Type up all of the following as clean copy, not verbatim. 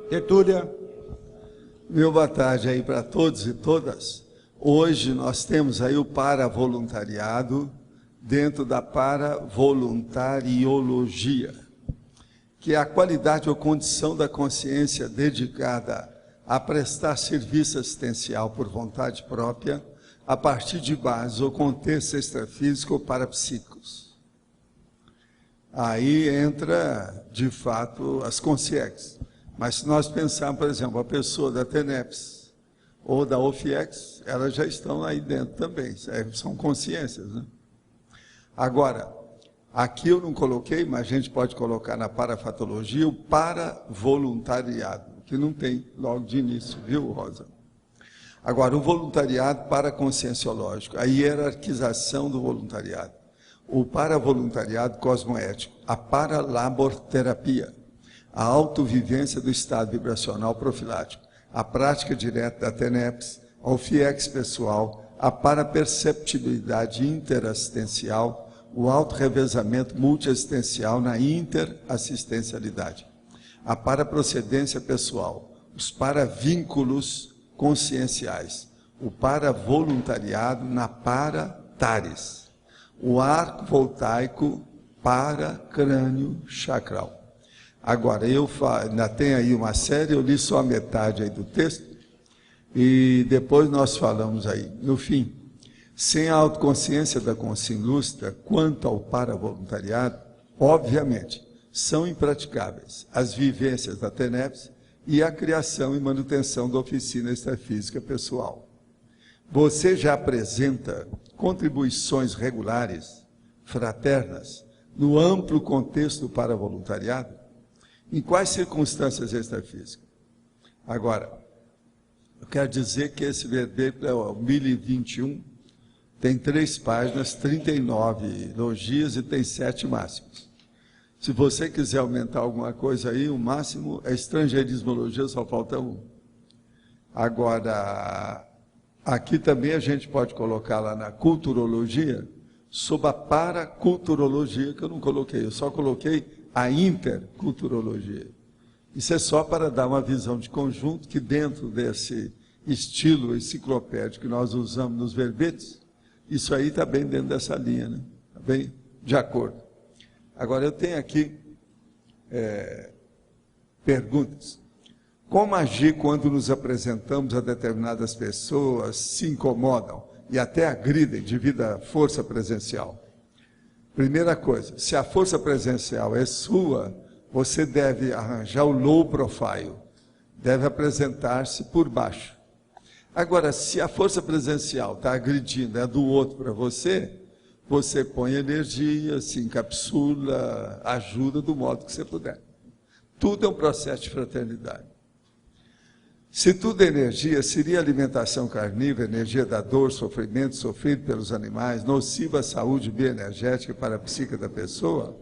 Tertúlia. Meu boa tarde aí para todos e todas. Hoje nós temos aí o paravoluntariado dentro da paravoluntariologia, que é a qualidade ou condição da consciência dedicada a prestar serviço assistencial por vontade própria, a partir de bases ou contextos extrafísicos ou parapsíquicos. Aí entra, de fato, as consciências. Mas se nós pensarmos, por exemplo, a pessoa da TENEPS ou da OFIEX, elas já estão aí dentro também, são consciências, né? Agora, aqui eu não coloquei, mas a gente pode colocar na parafatologia o paravoluntariado, que não tem logo de início, viu, Rosa? Agora, o voluntariado paraconscienciológico, a hierarquização do voluntariado, o paravoluntariado cosmoético, a paralaborterapia, a autovivência do estado vibracional profilático, a prática direta da TENEPS, a OFIEX pessoal, a paraperceptibilidade interassistencial, o autorrevezamento multiassistencial na interassistencialidade, a paraprocedência pessoal, os paravínculos conscienciais, o paravoluntariado na paratares, o arco voltaico paracrânio chakral. Agora, ainda tem aí uma série, eu li só a metade aí do texto, e depois nós falamos aí. No fim, sem a autoconsciência da consciência ilustra, quanto ao paravoluntariado, obviamente, são impraticáveis as vivências da TENEPS e a criação e manutenção da oficina extrafísica pessoal. Você já apresenta contribuições regulares, fraternas, no amplo contexto do paravoluntariado? Em quais circunstâncias extrafísicas? Agora, eu quero dizer que esse verbete é o 1021, tem 3 páginas, 39 logias e tem 7 máximos. Se você quiser aumentar alguma coisa aí, o máximo é estrangeirismologia, só falta 1. Agora, aqui também a gente pode colocar lá na culturologia, sob a paraculturologia, que eu não coloquei, eu só coloquei a interculturologia. Isso é só para dar uma visão de conjunto que dentro desse estilo enciclopédico que nós usamos nos verbetes, isso aí está bem dentro dessa linha, né? Está bem de acordo. Agora eu tenho aqui perguntas. Como agir quando nos apresentamos a determinadas pessoas, se incomodam e até agridem devido à força presencial? Primeira coisa, se a força presencial é sua, você deve arranjar o low profile, deve apresentar-se por baixo. Agora, se a força presencial está agredindo, é do outro para você, você põe energia, se encapsula, ajuda do modo que você puder. Tudo é um processo de fraternidade. Se tudo é energia, seria alimentação carnívora, energia da dor, sofrimento sofrido pelos animais, nociva à saúde bioenergética para a psique da pessoa?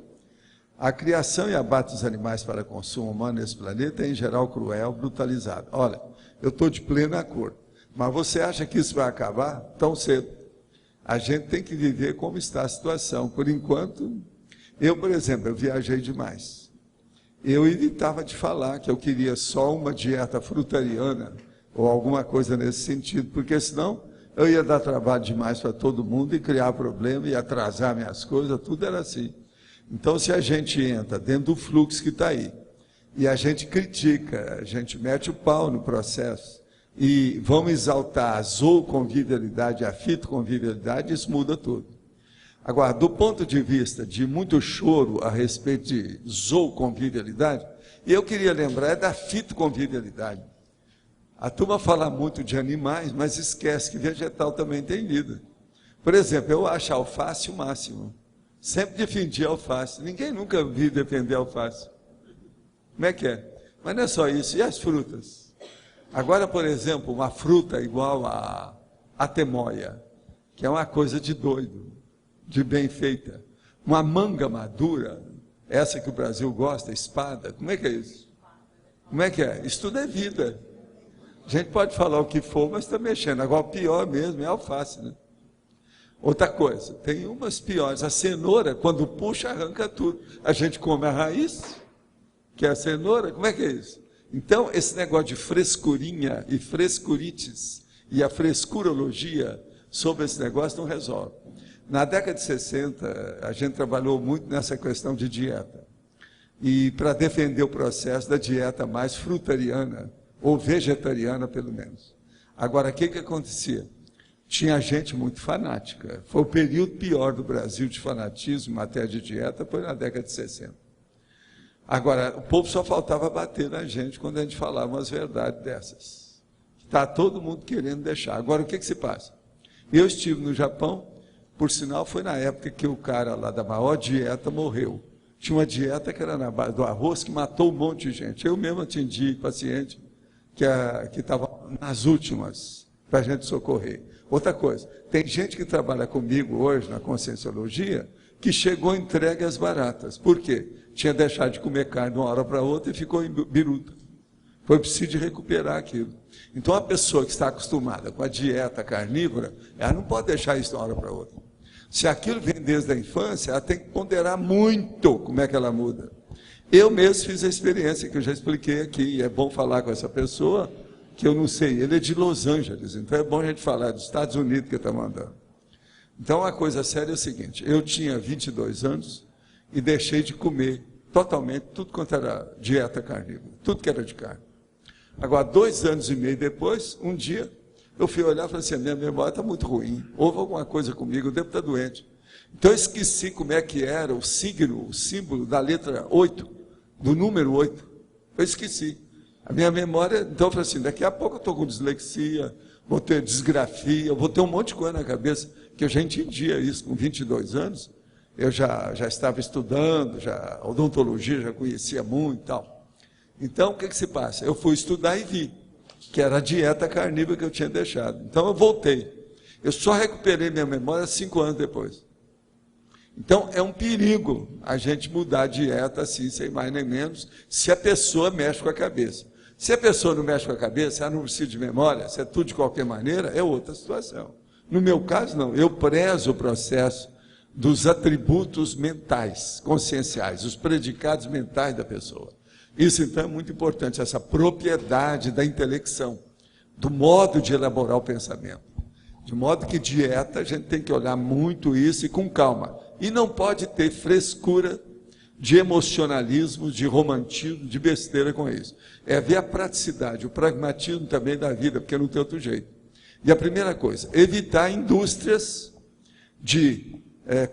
A criação e abate dos animais para consumo humano nesse planeta é, em geral, cruel, brutalizado. Olha, eu estou de pleno acordo, mas você acha que isso vai acabar tão cedo? A gente tem que viver como está a situação. Por enquanto, eu, por exemplo, eu viajei demais. Eu evitava de falar que eu queria só uma dieta frutariana ou alguma coisa nesse sentido, porque senão eu ia dar trabalho demais para todo mundo e criar problema e atrasar minhas coisas, tudo era assim. Então, se a gente entra dentro do fluxo que está aí, e a gente critica, a gente mete o pau no processo, e vamos exaltar a zooconvivialidade, a fitoconvivialidade, isso muda tudo. Agora, do ponto de vista de muito choro a respeito de zooconvivialidade, eu queria lembrar da fitoconvivialidade. A turma fala muito de animais, mas esquece que vegetal também tem vida. Por exemplo, eu acho a alface o máximo. Sempre defendi a alface. Ninguém nunca vi defender a alface. Como é que é? Mas não é só isso. E as frutas? Agora, por exemplo, uma fruta igual a temoia, que é uma coisa de doido, de bem feita. Uma manga madura, essa que o Brasil gosta, espada, como é que é isso? Como é que é? Isso tudo é vida. A gente pode falar o que for, mas está mexendo. Agora, o pior mesmo é a alface, né? Outra coisa, tem umas piores. A cenoura, quando puxa, arranca tudo. A gente come a raiz, que é a cenoura, como é que é isso? Então, esse negócio de frescurinha e frescurites e a frescurologia sobre esse negócio não resolve. Na década de 60, a gente trabalhou muito nessa questão de dieta. E para defender o processo da dieta mais frutariana, ou vegetariana, pelo menos. Agora, o que acontecia? Tinha gente muito fanática. Foi o período pior do Brasil de fanatismo em matéria de dieta, foi na década de 60. Agora, o povo só faltava bater na gente quando a gente falava umas verdades dessas. Está todo mundo querendo deixar. Agora, o que se passa? Eu estive no Japão, por sinal, foi na época que o cara lá da maior dieta morreu. Tinha uma dieta que era na base do arroz, que matou um monte de gente. Eu mesmo atendi paciente que estava nas últimas, para a gente socorrer. Outra coisa, tem gente que trabalha comigo hoje na Conscienciologia, que chegou entregue às baratas. Por quê? Tinha deixado de comer carne de uma hora para outra e ficou em biruta. Foi preciso de recuperar aquilo. Então, a pessoa que está acostumada com a dieta carnívora, ela não pode deixar isso de uma hora para outra. Se aquilo vem desde a infância, ela tem que ponderar muito como é que ela muda. Eu mesmo fiz a experiência que eu já expliquei aqui, e é bom falar com essa pessoa, que eu não sei, ele é de Los Angeles, então é bom a gente falar dos Estados Unidos que está mandando. Então, a coisa séria é o seguinte, eu tinha 22 anos e deixei de comer totalmente tudo quanto era dieta carnívora, tudo que era de carne. Agora, 2 anos e meio depois, um dia, eu fui olhar e falei assim, a minha memória está muito ruim, houve alguma coisa comigo, eu devo estar doente. Então, eu esqueci como é que era o signo, o símbolo da letra 8, do número 8. Eu esqueci. A minha memória, então eu falei assim, daqui a pouco eu estou com dislexia, vou ter disgrafia, vou ter um monte de coisa na cabeça, que eu já entendia isso com 22 anos, eu já estava estudando, a odontologia já conhecia muito e tal. Então, o que se passa? Eu fui estudar e vi que era a dieta carnívora que eu tinha deixado. Então, eu voltei. Eu só recuperei minha memória 5 anos depois. Então, é um perigo a gente mudar a dieta assim, sem mais nem menos, se a pessoa mexe com a cabeça. Se a pessoa não mexe com a cabeça, ela não precisa de memória, se é tudo de qualquer maneira, é outra situação. No meu caso, não. Eu prezo o processo dos atributos mentais, conscienciais, os predicados mentais da pessoa. Isso, então, é muito importante, essa propriedade da intelecção, do modo de elaborar o pensamento. De modo que dieta, a gente tem que olhar muito isso e com calma. E não pode ter frescura de emocionalismo, de romantismo, de besteira com isso. É ver a praticidade, o pragmatismo também da vida, porque não tem outro jeito. E a primeira coisa, evitar indústrias de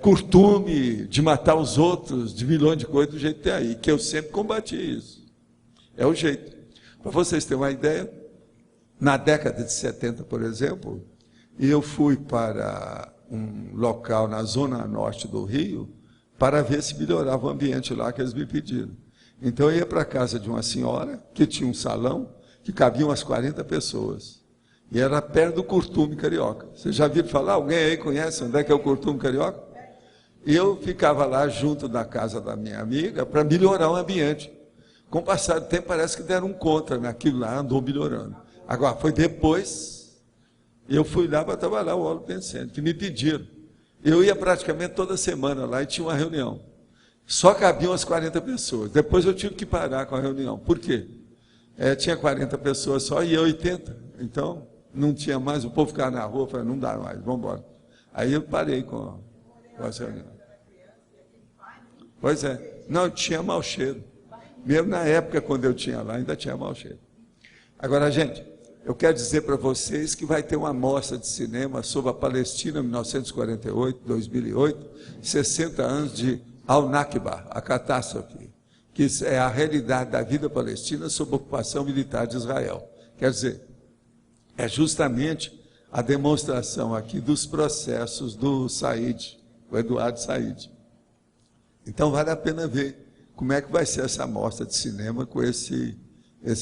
curtume, de matar os outros, de milhões de coisas do jeito que tem aí, que eu sempre combati isso. É o jeito. Para vocês terem uma ideia, na década de 70, por exemplo, eu fui para um local na zona norte do Rio para ver se melhorava o ambiente lá que eles me pediram. Então eu ia para a casa de uma senhora que tinha um salão que cabiam umas 40 pessoas. E era perto do Curtume Carioca. Vocês já viram falar? Alguém aí conhece onde é que é o Curtume Carioca? E eu ficava lá junto da casa da minha amiga para melhorar o ambiente. Com o passar do tempo parece que deram um contra naquilo lá, andou melhorando. Agora, foi depois, eu fui lá para trabalhar o holopensene, que me pediram. Eu ia praticamente toda semana lá e tinha uma reunião. Só cabiam as 40 pessoas. Depois eu tive que parar com a reunião. Por quê? Tinha 40 pessoas só e eu 80. Então, não tinha mais, o povo ficava na rua, falei, não dá mais, vamos embora. Aí eu parei com essa reunião. Pois é, não, tinha mau cheiro. Mesmo na época, quando eu tinha lá, ainda tinha mau cheiro. Agora, gente, eu quero dizer para vocês que vai ter uma mostra de cinema sobre a Palestina, 1948-2008, 60 anos de Al-Nakba, a catástrofe, que é a realidade da vida palestina sob ocupação militar de Israel. Quer dizer, é justamente a demonstração aqui dos processos do Said, o Eduardo Said. Então, vale a pena ver como é que vai ser essa mostra de cinema com esse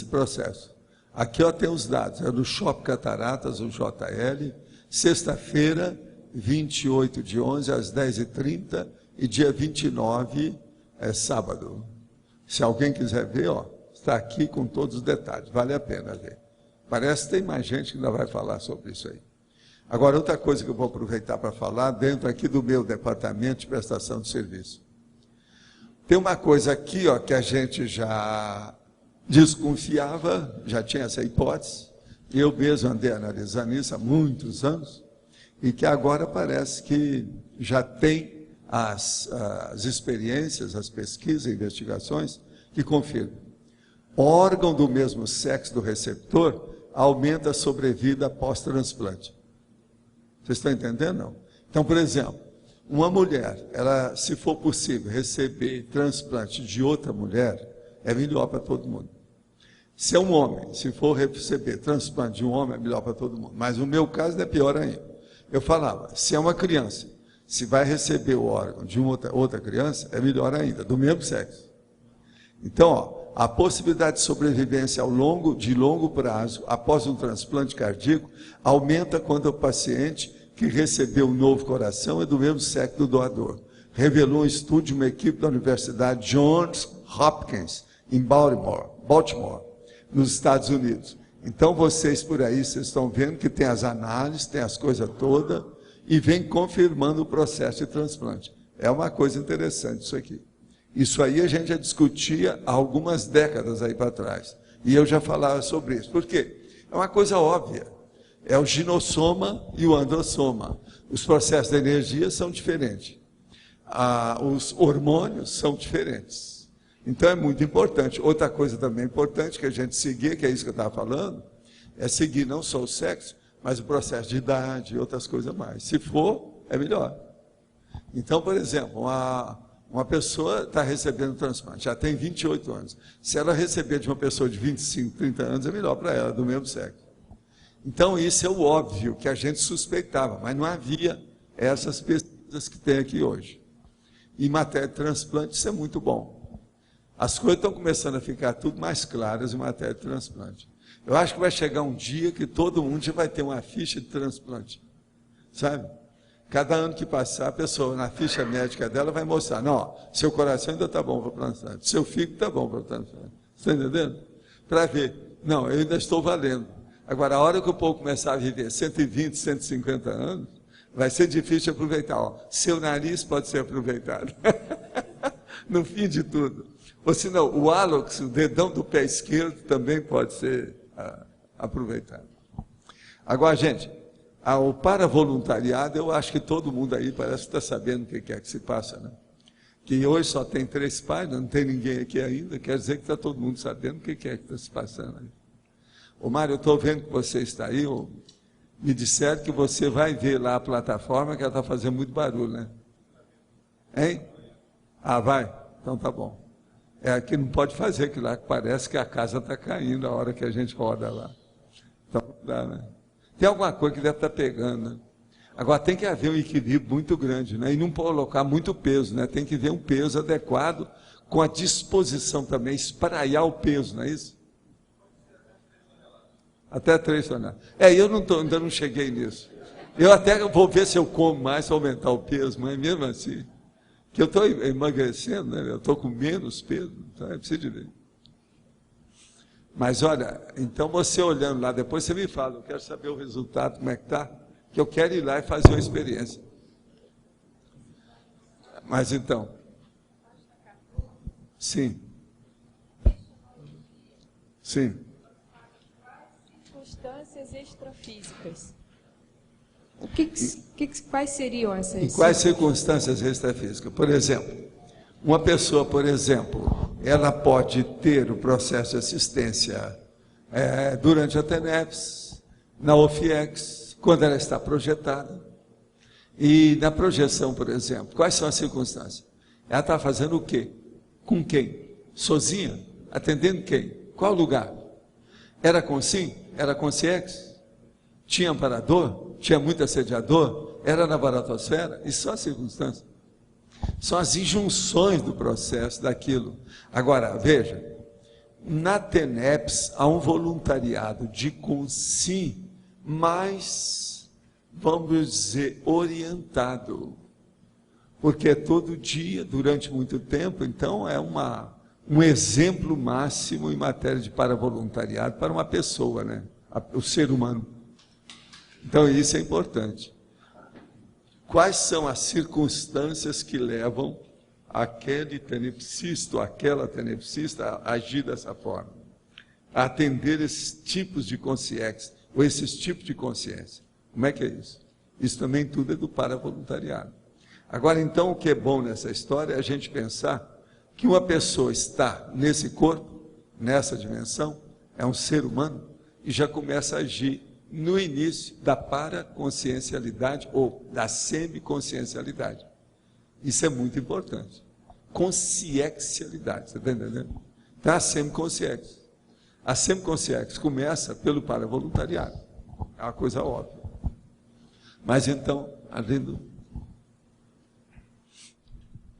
processo. Aqui tem os dados, é do Shopping Cataratas, o JL, sexta-feira, 28 de 11, às 10h30, e dia 29 é sábado. Se alguém quiser ver, está aqui com todos os detalhes, vale a pena ver. Parece que tem mais gente que ainda vai falar sobre isso aí. Agora, outra coisa que eu vou aproveitar para falar, dentro aqui do meu departamento de prestação de serviço. Tem uma coisa aqui, que a gente já desconfiava, já tinha essa hipótese, eu mesmo andei analisando isso há muitos anos, e que agora parece que já tem as experiências, as pesquisas, investigações que confirmam. Órgão do mesmo sexo do receptor aumenta a sobrevida após transplante. Vocês estão entendendo? Não? Então, por exemplo, uma mulher, ela, se for possível receber transplante de outra mulher, é melhor para todo mundo. Se é um homem, se for receber transplante de um homem, é melhor para todo mundo. Mas no meu caso é pior ainda. Eu falava, se é uma criança, se vai receber o órgão de uma outra criança, é melhor ainda, do mesmo sexo. Então, ó, a possibilidade de sobrevivência de longo prazo, após um transplante cardíaco, aumenta quando o paciente que recebeu um novo coração é do mesmo sexo do doador. Revelou um estudo de uma equipe da Universidade Johns Hopkins, em Baltimore, nos Estados Unidos. Então, vocês por aí, vocês estão vendo que tem as análises, tem as coisas todas, e vem confirmando o processo de transplante. É uma coisa interessante isso aqui. Isso aí a gente já discutia há algumas décadas aí para trás. E eu já falava sobre isso. Por quê? É uma coisa óbvia. É o ginossoma e o androssoma. Os processos da energia são diferentes. Os hormônios são diferentes. Então é muito importante. Outra coisa também importante que a gente seguir, que é isso que eu estava falando, é seguir não só o sexo, mas o processo de idade e outras coisas mais. Se for, é melhor. Então, por exemplo, uma pessoa está recebendo transplante, já tem 28 anos. Se ela receber de uma pessoa de 25, 30 anos, é melhor para ela, do mesmo sexo. Então, isso é o óbvio que a gente suspeitava, mas não havia essas pesquisas que tem aqui hoje. Em matéria de transplante, isso é muito bom. As coisas estão começando a ficar tudo mais claras em matéria de transplante. Eu acho que vai chegar um dia que todo mundo já vai ter uma ficha de transplante, sabe? Cada ano que passar, a pessoa, na ficha médica dela, vai mostrar, não, seu coração ainda está bom para o transplante, seu fígado está bom para o transplante. Está entendendo? Para ver, não, eu ainda estou valendo. Agora, a hora que o povo começar a viver 120, 150 anos, vai ser difícil de aproveitar. Ó, seu nariz pode ser aproveitado. No fim de tudo. Ou senão, o hálux, o dedão do pé esquerdo, também pode ser aproveitado. Agora, gente, o paravoluntariado, eu acho que todo mundo aí parece que está sabendo o que é que se passa, né? Que hoje só tem 3 páginas, não tem ninguém aqui ainda, quer dizer que está todo mundo sabendo o que é que está se passando aí. Ô Mário, eu estou vendo que você está aí, me disseram que você vai ver lá a plataforma, que ela está fazendo muito barulho, né? Hein? Vai? Então tá bom. Aqui não pode fazer aquilo lá, que parece que a casa está caindo a hora que a gente roda lá. Então, dá, né? Tem alguma coisa que deve estar pegando, né? Agora, tem que haver um equilíbrio muito grande, né? E não colocar muito peso, né? Tem que ver um peso adequado, com a disposição também, espraiar o peso, não é isso? Até 3 toneladas. Eu ainda não cheguei nisso. Eu até vou ver se eu como mais para aumentar o peso, mas mesmo assim, que eu estou emagrecendo, né? Eu estou com menos peso, então é preciso de ver. Mas olha, então você olhando lá, depois você me fala, eu quero saber o resultado, como é que está, que eu quero ir lá e fazer uma experiência. Mas então, sim. Circunstâncias extrafísicas. Quais seriam essas? Em quais circunstâncias extrafísicas? Por exemplo, uma pessoa, ela pode ter o processo de assistência durante a TENEPS, na OFIEX, quando ela está projetada. E na projeção, por exemplo, quais são as circunstâncias? Ela está fazendo o quê? Com quem? Sozinha? Atendendo quem? Qual lugar? Era com SIM? Era com CIEX? Tinha amparador? Tinha muito assediador? Era na baratosfera? Isso são as circunstâncias. São as injunções do processo, daquilo. Agora, veja, na TENEPS há um voluntariado de consim, mas, vamos dizer, orientado. Porque é todo dia, durante muito tempo, então é um exemplo máximo em matéria de paravoluntariado para uma pessoa, né? O ser humano. Então, isso é importante. Quais são as circunstâncias que levam aquele tenepsista ou aquela tenepsista a agir dessa forma? a atender esses tipos de consciência, ou esses tipos de consciência. Como é que é isso? Isso também tudo é do paravoluntariado. Agora, então, o que é bom nessa história é a gente pensar que uma pessoa está nesse corpo, nessa dimensão, é um ser humano, e já começa a agir no início da paraconsciencialidade ou da semiconsciencialidade. Isso é muito importante. Consciencialidade, você está entendendo? Então, a semiconsciência. A semiconsciência começa pelo paravoluntariado. É uma coisa óbvia. Mas então, Arlindo?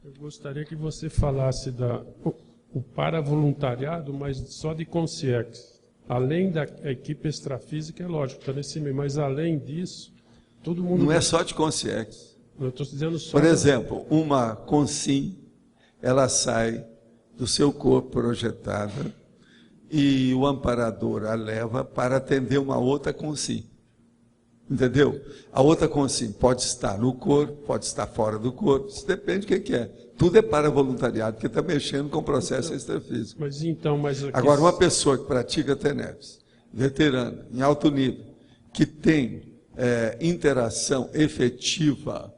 Eu gostaria que você falasse o paravoluntariado, mas só de consciência. Além da equipe extrafísica, é lógico, está nesse meio, mas além disso, todo mundo... Não é só de consciência. Eu estou dizendo só... Por exemplo, uma consim, ela sai do seu corpo projetada e o amparador a leva para atender uma outra consim. Entendeu? A outra consim pode estar no corpo, pode estar fora do corpo, isso depende do que é. Tudo é para voluntariado, porque está mexendo com o processo extrafísico. Mas então, Agora, uma pessoa que pratica TENEPS, veterana, em alto nível, que tem interação efetiva,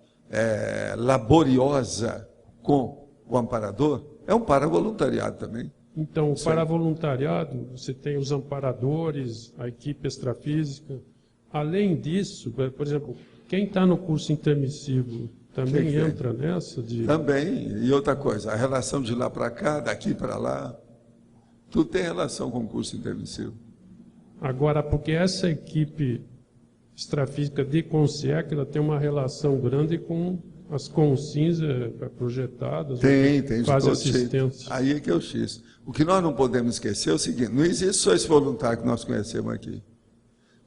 laboriosa com o amparador, é um paravoluntariado também. Então, o paravoluntariado, você tem os amparadores, a equipe extrafísica. Além disso, por exemplo, quem está no curso intermissivo também entra nessa? Também. E outra coisa, a relação de lá para cá, daqui para lá, tudo tem relação com o curso intermissivo. Agora, porque essa equipe extrafísica de consciência, ela tem uma relação grande com as consins projetadas, tem faz assistência. Aí é que é o X. O que nós não podemos esquecer é o seguinte, não existe só esse voluntário que nós conhecemos aqui.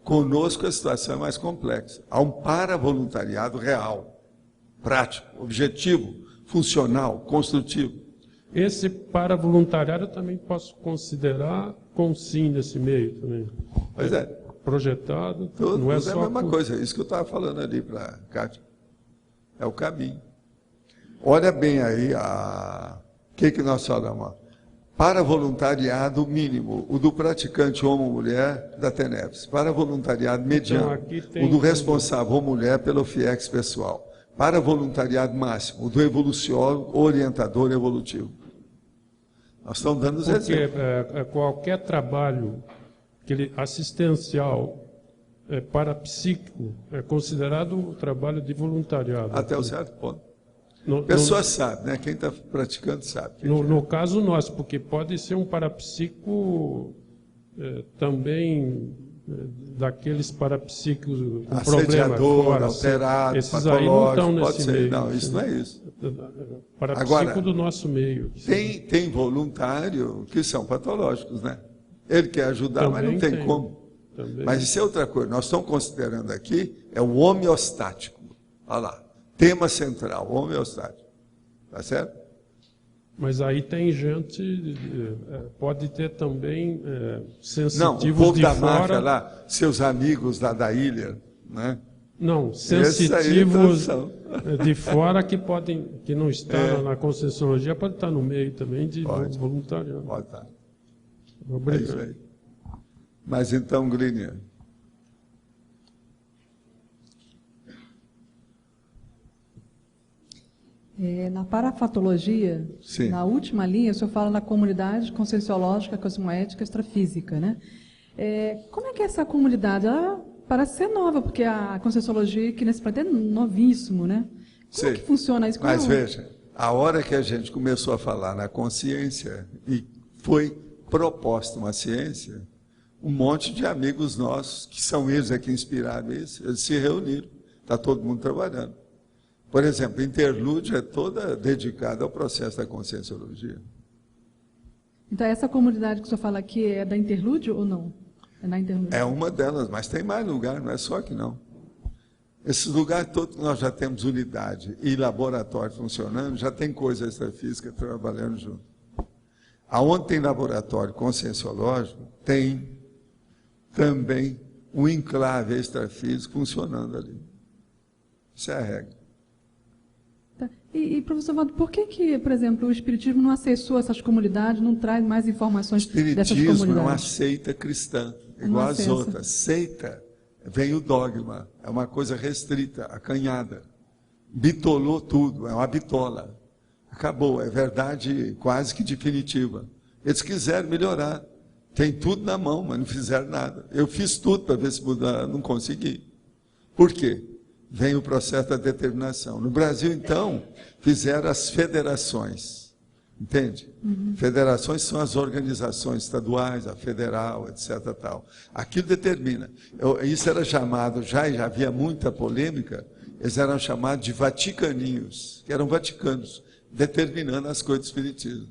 Conosco a situação é mais complexa. Há um paravoluntariado real, prático, objetivo, funcional, construtivo. Esse paravoluntariado eu também posso considerar consim nesse meio também. Pois é. Projetado, tudo, não é só a mesma coisa, isso que eu estava falando ali para a Kátia. É o caminho. Olha bem aí o que nós falamos. Para voluntariado mínimo, o do praticante homem-mulher da TENEPS. Para voluntariado mediano, o do responsável homem-mulher pelo FIEX pessoal. Para voluntariado máximo, o do evoluciólogo orientador evolutivo. Nós estamos dando os exemplos. Porque qualquer trabalho assistencial parapsíquico é considerado um trabalho de voluntariado. Até um certo ponto. Pessoa sabe, né? Quem está praticando sabe. No caso nosso, porque pode ser um parapsíquico também daqueles parapsíquicos com problema fora, alterado, esses patológico, aí não estão pode nesse ser. meio. Não, isso não é isso. Parapsíquico Agora, do nosso meio. Tem voluntário que são patológicos, né? Ele quer ajudar, Também mas não tem como. Também. Mas isso é outra coisa. Nós estamos considerando aqui é o homeostático. Olha lá. Tema central, homeostático. Tá certo? Mas aí tem gente, pode ter também sensitivos não, o povo de da fora. máfia lá, seus amigos lá da ilha, né? Não, sensitivos aí, de fora que não estão na Conscienciologia, pode estar no meio também de voluntariado. Pode estar. Obrigado. É isso aí. Mas então, Glínia. Na parafatologia, Sim. na última linha, o senhor fala na comunidade conscienciológica, cosmoética, extrafísica, né? Como é que é essa comunidade? Ela parece ser nova, porque a conscienciologia aqui nesse planeta é novíssimo, né? Como é que funciona isso? Mas veja, a hora que a gente começou a falar na consciência e foi proposta uma ciência, um monte de amigos nossos, que são eles aqui inspiraram isso, eles se reuniram, está todo mundo trabalhando. Por exemplo, Interlúdio é toda dedicada ao processo da conscienciologia. Então, essa comunidade que o senhor fala aqui é da Interlúdio ou não? É na Interlúdio? É uma delas, mas tem mais lugar, não é só aqui não. Esses lugares todos nós já temos unidade e laboratório funcionando, já tem coisa extrafísica trabalhando junto. Aonde tem laboratório conscienciológico, tem também um enclave extrafísico funcionando ali. Isso é a regra. Tá. E, professor Valdo, por que, por exemplo, o Espiritismo não acessou essas comunidades, não traz mais informações dessas comunidades? O Espiritismo é uma seita cristã, igual às acessa. outras. Seita, vem o dogma, é uma coisa restrita, acanhada. Bitolou tudo, é uma bitola. Acabou, é verdade quase que definitiva. Eles quiseram melhorar, tem tudo na mão, mas não fizeram nada. Eu fiz tudo para ver se mudar, não consegui. Por quê? Vem o processo da determinação. No Brasil, então, fizeram as federações, entende? Federações são as organizações estaduais, a federal, etc. Tal. Aquilo determina. Isso era chamado, já havia muita polêmica, eles eram chamados de vaticaninhos, que eram vaticanos, determinando as coisas do Espiritismo.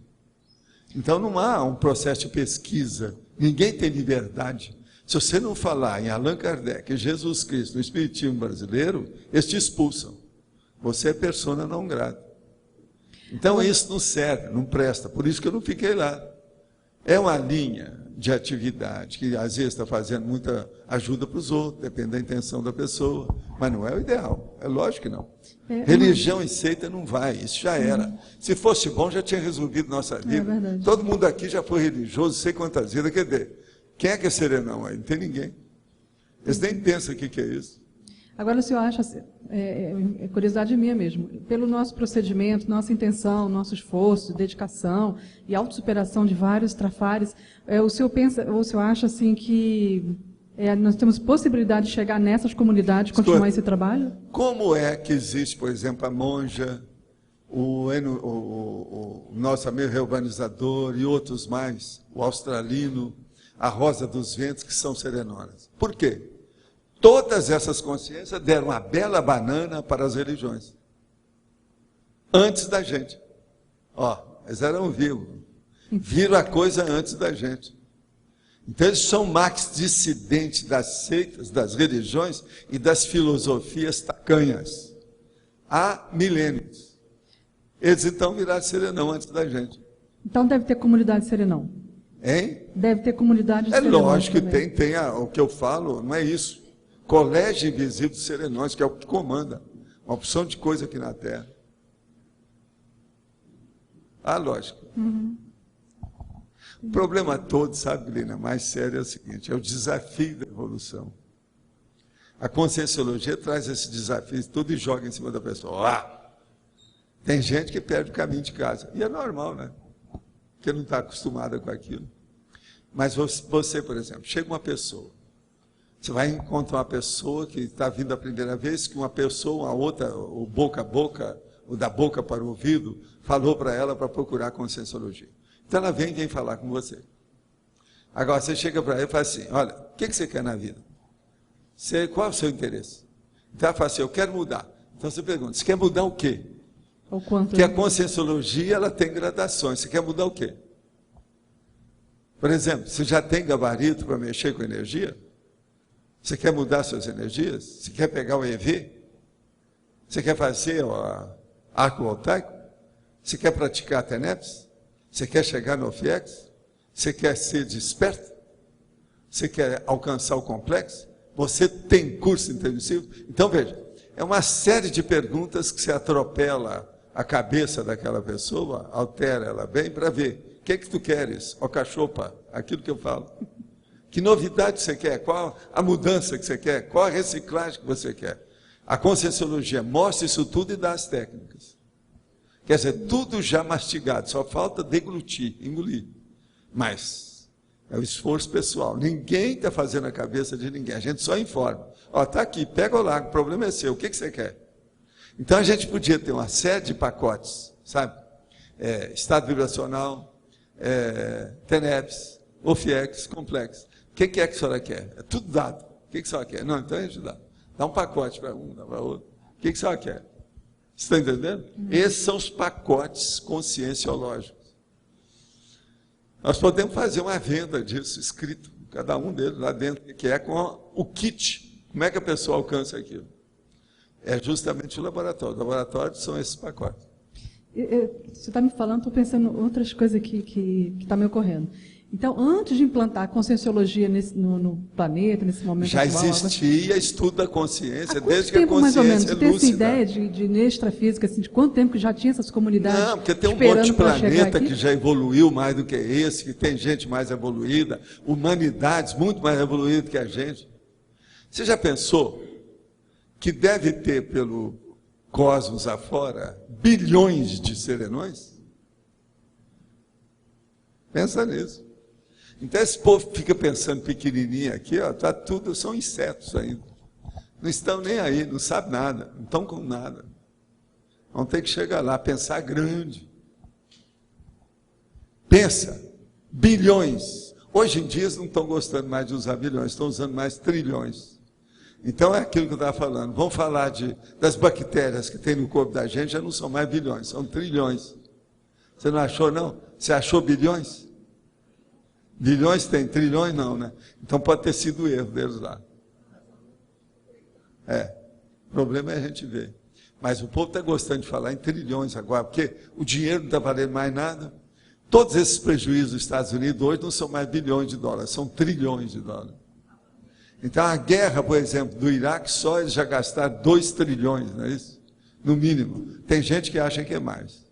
Então não há um processo de pesquisa, ninguém tem liberdade. Se você não falar em Allan Kardec, Jesus Cristo, no Espiritismo brasileiro, eles te expulsam. Você é persona não grata. Então isso não serve, não presta, por isso que eu não fiquei lá. É uma linha de atividade que às vezes está fazendo muita ajuda para os outros, depende da intenção da pessoa, mas não é o ideal, é lógico que não. Religião e seita não vai, isso já era. Se fosse bom, já tinha resolvido nossa vida. Verdade. Todo mundo aqui já foi religioso, sei quantas vidas, quer dizer, quem é que é serenão aí? Não tem ninguém. Eles nem pensam o que é isso. Agora, o senhor acha, é curiosidade minha mesmo, pelo nosso procedimento, nossa intenção, nosso esforço, dedicação e autossuperação de vários trafares, o senhor acha assim que nós temos possibilidade de chegar nessas comunidades e continuar esse trabalho? Como é que existe, por exemplo, a monja, o nosso amigo reurbanizador e outros mais, o australino, a Rosa dos Ventos, que são serenonas? Por quê? Todas essas consciências deram uma bela banana para as religiões. Antes da gente. Eles eram vivos. Viram a coisa antes da gente. Então eles são max dissidentes das seitas, das religiões e das filosofias tacanhas. Há milênios. Eles então viraram serenão antes da gente. Então deve ter comunidade serenão. Hein? Deve ter comunidade É serenão. lógico que também. tem o que eu falo, não é isso. Colégio Invisível dos Serenões, que é o que comanda. Uma opção de coisa aqui na Terra. Lógico. O problema todo, sabe, Lina, mais sério é o seguinte, é o desafio da evolução. A Conscienciologia traz esse desafio tudo e joga em cima da pessoa. Tem gente que perde o caminho de casa. E é normal, né? Porque não está acostumada com aquilo. Mas você, por exemplo, chega uma pessoa, você vai encontrar uma pessoa que está vindo a primeira vez, que uma pessoa, a outra, o boca a boca, o da boca para o ouvido, falou para ela para procurar a Conscienciologia. Então ela vem falar com você. Agora você chega para ela e fala assim, olha, o que você quer na vida? Qual é o seu interesse? Então ela fala assim, eu quero mudar. Então você pergunta, você quer mudar o quê? O quanto? Porque a Conscienciologia, ela tem gradações. Você quer mudar o quê? Por exemplo, você já tem gabarito para mexer com energia? Você quer mudar suas energias? Você quer pegar o EV? Você quer fazer arco voltaico? Você quer praticar a TENEPS? Você quer chegar no OFIEX? Você quer ser desperto? Você quer alcançar o complexo? Você tem curso intensivo? Então, veja, é uma série de perguntas que você atropela a cabeça daquela pessoa, altera ela bem para ver. O que é que tu queres? Ó cachopa, aquilo que eu falo. Que novidade você quer? Qual a mudança que você quer? Qual a reciclagem que você quer? A Conscienciologia mostra isso tudo e dá as técnicas. Quer dizer, tudo já mastigado, só falta deglutir, engolir. Mas é o esforço pessoal. Ninguém está fazendo a cabeça de ninguém, a gente só informa. Está aqui, pega o lago, o problema é seu, o que você quer? Então a gente podia ter uma série de pacotes, sabe? Estado vibracional, TENEPS, OFIEX, complexo. O que é que a senhora quer? É tudo dado. O que a senhora quer? Não, então a gente dá. Dá um pacote para um, dá para outro. O que a senhora quer? Você está entendendo? Esses são os pacotes conscienciológicos. Nós podemos fazer uma venda disso, escrito, cada um deles lá dentro, que é com o kit. Como é que a pessoa alcança aquilo? É justamente o laboratório. Os laboratórios são esses pacotes. Você está me falando, estou pensando em outras coisas que está me ocorrendo. Então, antes de implantar a conscienciologia no planeta, nesse momento Já atual, existia estudo da consciência, há quanto desde que a tempo, mais ou menos? consciência é Você tem essa lúcida. ideia de extrafísica, assim, de quanto tempo que já tinha essas comunidades Não, porque tem um esperando monte de para chegar planeta aqui? que já evoluiu mais do que esse, que tem gente mais evoluída, humanidades muito mais evoluídas que a gente. Você já pensou que deve ter pelo cosmos afora bilhões de serenões? Pensa nisso. Então esse povo fica pensando pequenininho aqui, ó, tá tudo, são insetos ainda. Não estão nem aí, não sabem nada, não estão com nada. Vão ter que chegar lá, pensar grande. Pensa, bilhões. Hoje em dia eles não estão gostando mais de usar bilhões, estão usando mais trilhões. Então é aquilo que eu estava falando. Vamos falar das bactérias que tem no corpo da gente, já não são mais bilhões, são trilhões. Você não achou, não? Você achou bilhões? Bilhões tem, trilhões não, né? Então pode ter sido o erro deles lá. O problema é a gente ver. Mas o povo está gostando de falar em trilhões agora, porque o dinheiro não está valendo mais nada. Todos esses prejuízos dos Estados Unidos hoje não são mais bilhões de dólares, são trilhões de dólares. Então a guerra, por exemplo, do Iraque, só eles já gastaram 2 trilhões, não é isso? No mínimo. Tem gente que acha que é mais.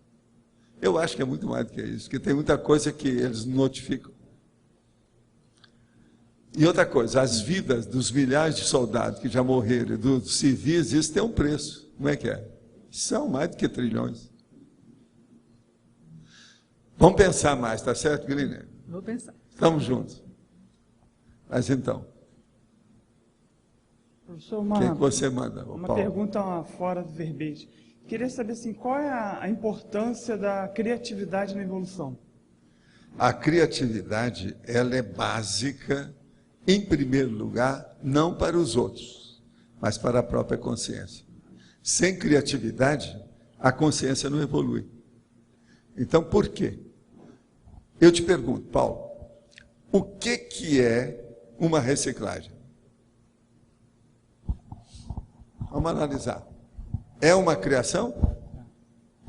Eu acho que é muito mais do que isso, porque tem muita coisa que eles notificam. E outra coisa, as vidas dos milhares de soldados que já morreram, dos civis, isso tem um preço. Como é que é? São mais do que trilhões. Vamos pensar mais, tá certo, Guilherme? Vou pensar. Estamos juntos. Mas então, Professor, o que você manda? uma Paulo? pergunta fora do verbete. Queria saber assim, qual é a importância da criatividade na evolução? A criatividade, ela é básica, em primeiro lugar, não para os outros, mas para a própria consciência. Sem criatividade, a consciência não evolui. Então, por quê? Eu te pergunto, Paulo, o que é uma reciclagem? Vamos analisar. É uma criação?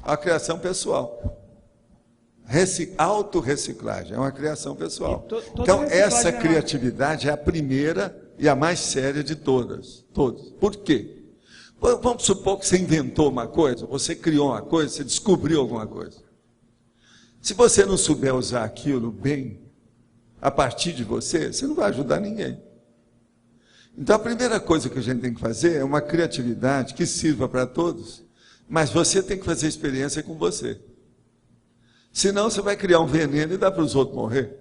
A criação pessoal. Autorreciclagem é uma criação pessoal. Então, essa criatividade é a primeira e a mais séria de todas. Por quê? Vamos supor que você inventou uma coisa, você criou uma coisa, você descobriu alguma coisa. Se você não souber usar aquilo bem, a partir de você, você não vai ajudar ninguém. Então, a primeira coisa que a gente tem que fazer é uma criatividade que sirva para todos, mas você tem que fazer experiência com você. Senão você vai criar um veneno e dá para os outros morrer.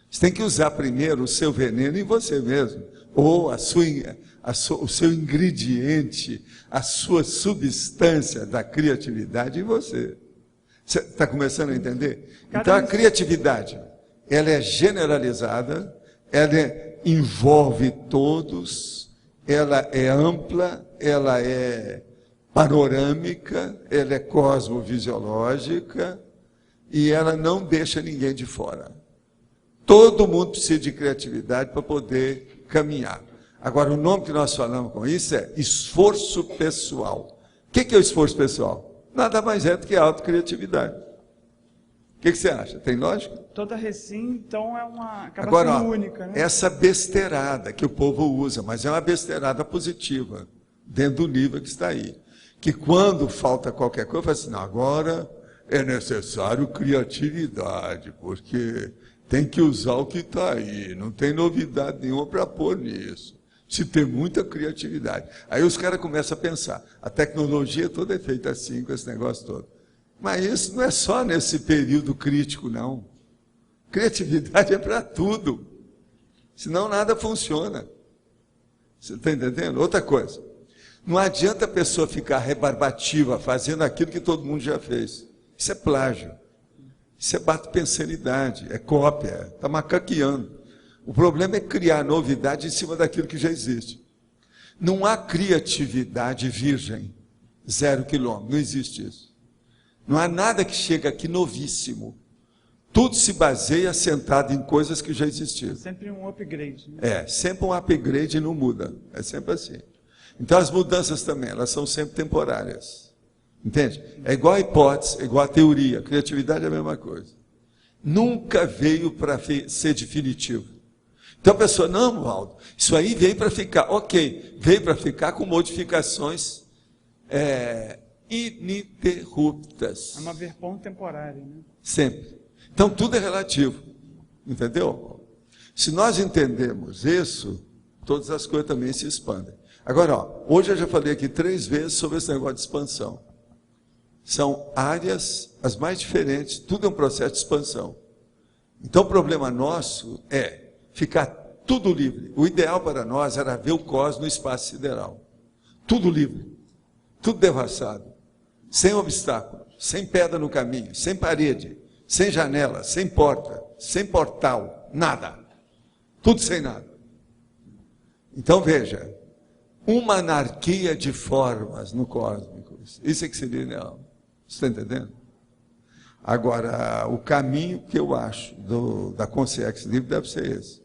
Você tem que usar primeiro o seu veneno em você mesmo. Ou o seu ingrediente, a sua substância da criatividade em você. Você está começando a entender? Então a criatividade, ela é generalizada, ela envolve todos, ela é ampla, ela é panorâmica, ela é cosmovisiológica, e ela não deixa ninguém de fora. Todo mundo precisa de criatividade para poder caminhar. Agora, o nome que nós falamos com isso é esforço pessoal. O que é o esforço pessoal? Nada mais é do que a autocriatividade. O que você acha? Tem lógica? Toda recém, então, acaba Agora, sendo única, né? Essa besteirada que o povo usa, mas é uma besteirada positiva, dentro do livro que está aí. Que quando falta qualquer coisa, fala assim, não, agora é necessário criatividade, porque tem que usar o que está aí, não tem novidade nenhuma para pôr nisso. Se tem muita criatividade. Aí os caras começam a pensar, a tecnologia toda é feita assim, com esse negócio todo. Mas isso não é só nesse período crítico, não. Criatividade é para tudo. Senão nada funciona. Você está entendendo? Outra coisa. Não adianta a pessoa ficar rebarbativa, fazendo aquilo que todo mundo já fez. Isso é plágio. Isso é bate-pensanidade, é cópia, está macaqueando. O problema é criar novidade em cima daquilo que já existe. Não há criatividade virgem, 0 quilômetro, não existe isso. Não há nada que chega aqui novíssimo. Tudo se baseia sentado em coisas que já existiram. Sempre um upgrade. Né? É, sempre um upgrade e não muda. É sempre assim. Então as mudanças também, elas são sempre temporárias. Entende? É igual a hipótese, é igual a teoria. A criatividade é a mesma coisa. Nunca veio para ser definitivo. Então a pessoa, não, Valdo, isso aí veio para ficar. Ok, veio para ficar com modificações ininterruptas. É uma verpom temporária, né? Sempre. Então tudo é relativo. Entendeu? Se nós entendemos isso, todas as coisas também se expandem. Agora, hoje eu já falei aqui 3 vezes sobre esse negócio de expansão. São áreas as mais diferentes, tudo é um processo de expansão. Então o problema nosso é ficar tudo livre. O ideal para nós era ver o cosmos no espaço sideral. Tudo livre, tudo devassado, sem obstáculo, sem pedra no caminho, sem parede, sem janela, sem porta, sem portal, nada. Tudo sem nada. Então veja, uma anarquia de formas no cósmico. Isso é que seria ideal. Você está entendendo? Agora, o caminho que eu acho da consciência livre deve ser esse.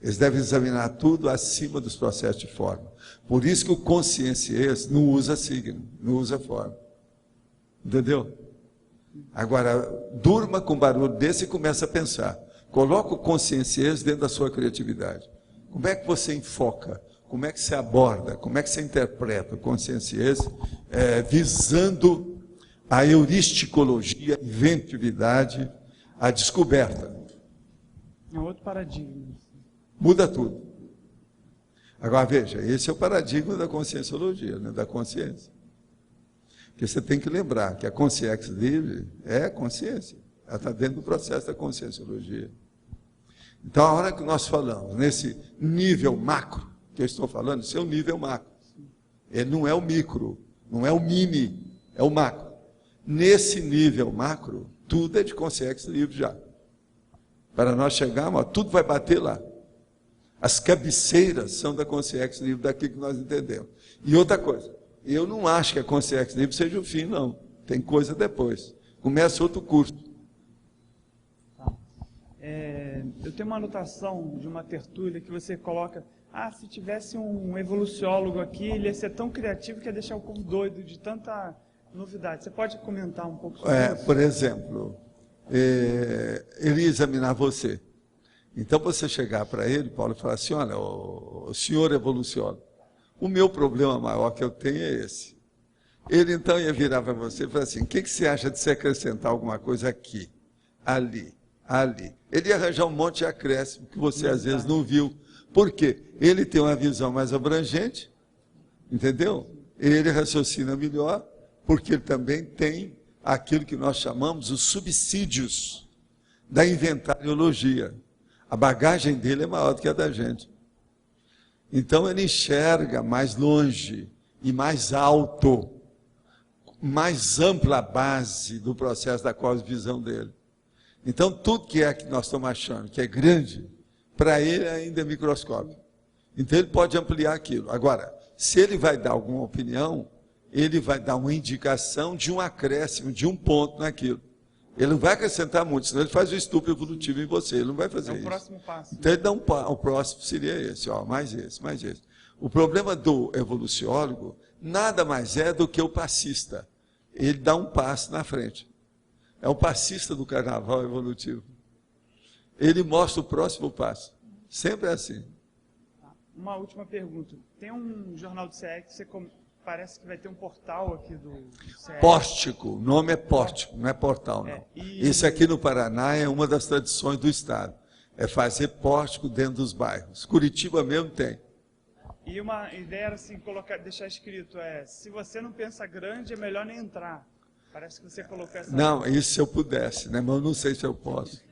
Eles devem examinar tudo acima dos processos de forma. Por isso que o consciência não usa signo, não usa forma. Entendeu? Agora, durma com barulho desse e começa a pensar. Coloca o consciência dentro da sua criatividade. Como é que você enfoca? Como é que você aborda? Como é que você interpreta o consciência visando a euristicologia, a inventividade, a descoberta? É outro paradigma. Muda tudo. Agora, veja, esse é o paradigma da conscienciologia, né, da consciência. Porque você tem que lembrar que a consciência livre é a consciência. Ela está dentro do processo da conscienciologia. Então, a hora que nós falamos nesse nível macro, que eu estou falando, isso é o nível macro. Ele não é o micro, não é o mini, é o macro. Nesse nível macro, tudo é de consciência livre já. Para nós chegarmos, tudo vai bater lá. As cabeceiras são da consciência livre, daquilo que nós entendemos. E outra coisa, eu não acho que a consciência livre seja o fim, não. Tem coisa depois. Começa outro curso. Eu tenho uma anotação de uma tertúlia que você coloca, se tivesse um evoluciólogo aqui, ele ia ser tão criativo que ia deixar o povo doido de tanta novidade. Você pode comentar um pouco sobre isso? Por exemplo, ele ia examinar você. Então você chegar para ele, Paulo, e falar assim, olha, o senhor evoluciólogo, o meu problema maior que eu tenho é esse. Ele então ia virar para você e falar assim, o que você acha de se acrescentar alguma coisa aqui, ali? Ele ia arranjar um monte de acréscimo que você às vezes não viu. Por quê? Ele tem uma visão mais abrangente, entendeu? Ele raciocina melhor, porque ele também tem aquilo que nós chamamos os subsídios da inventariologia. A bagagem dele é maior do que a da gente. Então ele enxerga mais longe e mais alto, mais ampla a base do processo da cosmovisão dele. Então, tudo que nós estamos achando que é grande, para ele ainda é microscópio. Então, ele pode ampliar aquilo. Agora, se ele vai dar alguma opinião, ele vai dar uma indicação de um acréscimo, de um ponto naquilo. Ele não vai acrescentar muito, senão ele faz o estupro evolutivo em você. Ele não vai fazer isso. É o próximo passo. Então, ele dá o próximo seria esse, mais esse, mais esse. O problema do evoluciólogo nada mais é do que o passista. Ele dá um passo na frente. É o passista do carnaval evolutivo. Ele mostra o próximo passo. Sempre é assim. Uma última pergunta. Tem um jornal do CE que parece que vai ter um portal aqui do CE. Pórtico. O nome é pórtico, não é portal, não. Esse aqui no Paraná é uma das tradições do Estado. É fazer pórtico dentro dos bairros. Curitiba mesmo tem. E uma ideia era assim, deixar escrito, se você não pensa grande, é melhor nem entrar. Parece que você colocou essa... Não, isso se eu pudesse, né? Mas eu não sei se eu posso.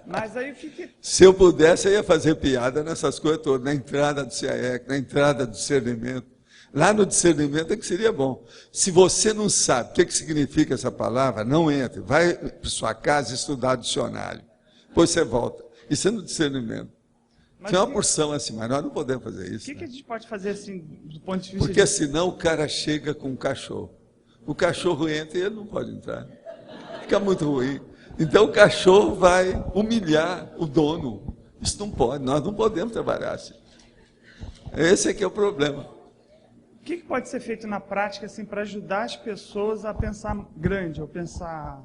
Mas aí fica... Se eu pudesse, eu ia fazer piada nessas coisas todas, na entrada do CAEC, na entrada do discernimento. Lá no discernimento é que seria bom. Se você não sabe o que significa essa palavra, não entre. Vai para sua casa estudar dicionário. Depois você volta. Isso é no discernimento. Tem uma porção assim, mas nós não podemos fazer isso. O que a gente pode fazer assim, do ponto de vista... Porque senão o cara chega com um cachorro. O cachorro entra e ele não pode entrar. Fica muito ruim. Então o cachorro vai humilhar o dono. Isso não pode, nós não podemos trabalhar assim. Esse aqui é o problema. O que pode ser feito na prática assim, para ajudar as pessoas a pensar grande, ou pensar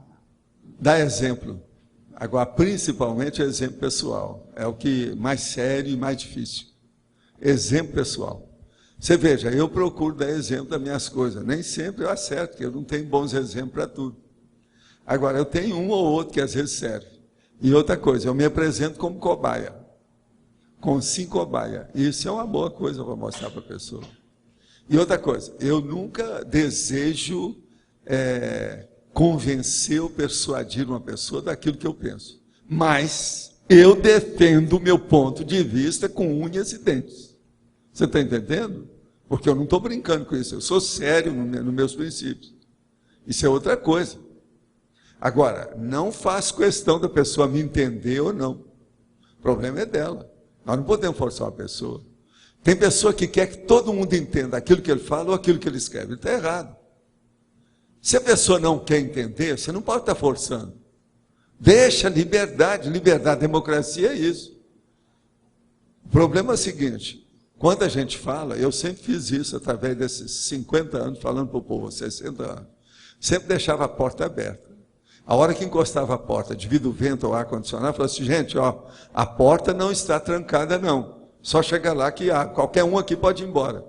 Dá exemplo. Agora, principalmente, o exemplo pessoal. É o que mais sério e mais difícil. Exemplo pessoal. Você veja, eu procuro dar exemplo das minhas coisas. Nem sempre eu acerto, porque eu não tenho bons exemplos para tudo. Agora, eu tenho um ou outro que às vezes serve. E outra coisa, eu me apresento como cobaia. Com 5 cobaias. Isso é uma boa coisa para mostrar para a pessoa. E outra coisa, eu nunca desejo convencer ou persuadir uma pessoa daquilo que eu penso. Mas eu defendo o meu ponto de vista com unhas e dentes. Você está entendendo? Porque eu não estou brincando com isso. Eu sou sério nos meus princípios. Isso é outra coisa. Agora, não faço questão da pessoa me entender ou não. O problema é dela. Nós não podemos forçar uma pessoa. Tem pessoa que quer que todo mundo entenda aquilo que ele fala ou aquilo que ele escreve. Ele está errado. Se a pessoa não quer entender, você não pode estar forçando. Deixa liberdade. Liberdade, democracia é isso. O problema é o seguinte. Quando a gente fala, eu sempre fiz isso através desses 50 anos, falando para o povo, 60 anos. Sempre deixava a porta aberta. A hora que encostava a porta, devido ao vento ou ar-condicionado, falava assim, gente, ó, a porta não está trancada, não. Só chega lá que qualquer um aqui pode ir embora.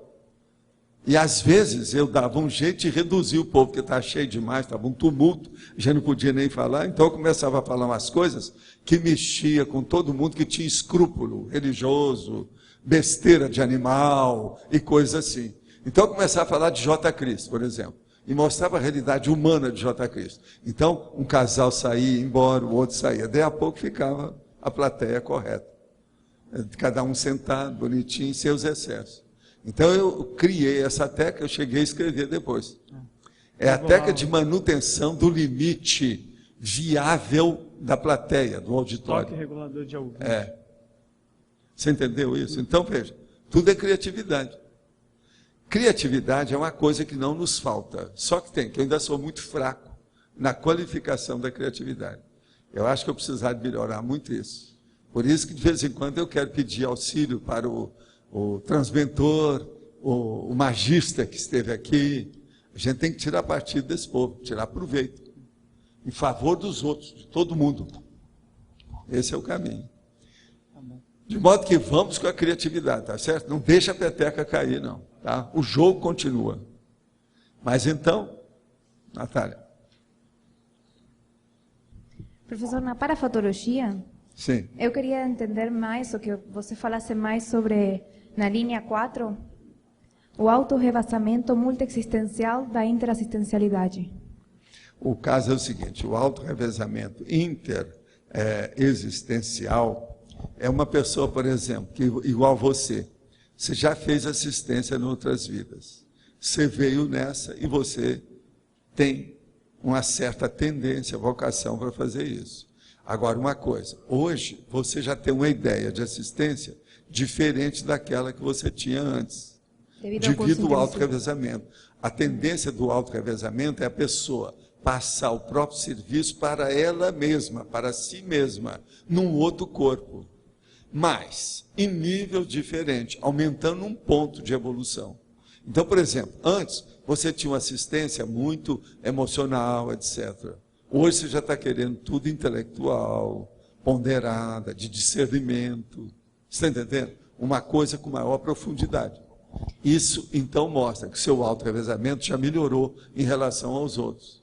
E às vezes eu dava um jeito de reduzir o povo, porque estava cheio demais, estava um tumulto, já não podia nem falar, então eu começava a falar umas coisas que mexia com todo mundo que tinha escrúpulo religioso, besteira de animal e coisas assim. Então eu começava a falar de J. Cristo, por exemplo, e mostrava a realidade humana de J. Cristo. Então um casal saía, ia embora, o outro saía, daí a pouco ficava a plateia correta. Cada um sentado, bonitinho, sem os excessos. Então eu criei essa técnica, eu cheguei a escrever depois. É a técnica de manutenção do limite viável da plateia, do auditório. Toque regulador de ouvinte. Você entendeu isso? Então veja, tudo é criatividade. Criatividade é uma coisa que não nos falta. Só que que eu ainda sou muito fraco na qualificação da criatividade. Eu acho que eu precisaria melhorar muito isso. Por isso que de vez em quando eu quero pedir auxílio para o transmentor, o magista que esteve aqui. A gente tem que tirar partido desse povo, tirar proveito, em favor dos outros, de todo mundo. Esse é o caminho. De modo que vamos com a criatividade, tá certo? Não deixa a peteca cair, não. Tá? O jogo continua. Mas então, Natália. Professor, na parafatologia, Sim. eu queria entender mais, ou que você falasse mais sobre, na linha 4, o autorrevassamento multiexistencial da interassistencialidade. O caso é o seguinte, o autorrevezamento interexistencial é uma pessoa, por exemplo, que igual você já fez assistência em outras vidas. Você veio nessa e você tem uma certa tendência, vocação para fazer isso. Agora, uma coisa, hoje você já tem uma ideia de assistência diferente daquela que você tinha antes, devido ao autorrevezamento. A tendência do autorrevezamento é a pessoa passar o próprio serviço para ela mesma, para si mesma, num outro corpo, mas em nível diferente, aumentando um ponto de evolução. Então, por exemplo, antes você tinha uma assistência muito emocional, etc. Hoje você já está querendo tudo intelectual, ponderada, de discernimento. Você está entendendo? Uma coisa com maior profundidade. Isso, então, mostra que seu autorrevezamento já melhorou em relação aos outros.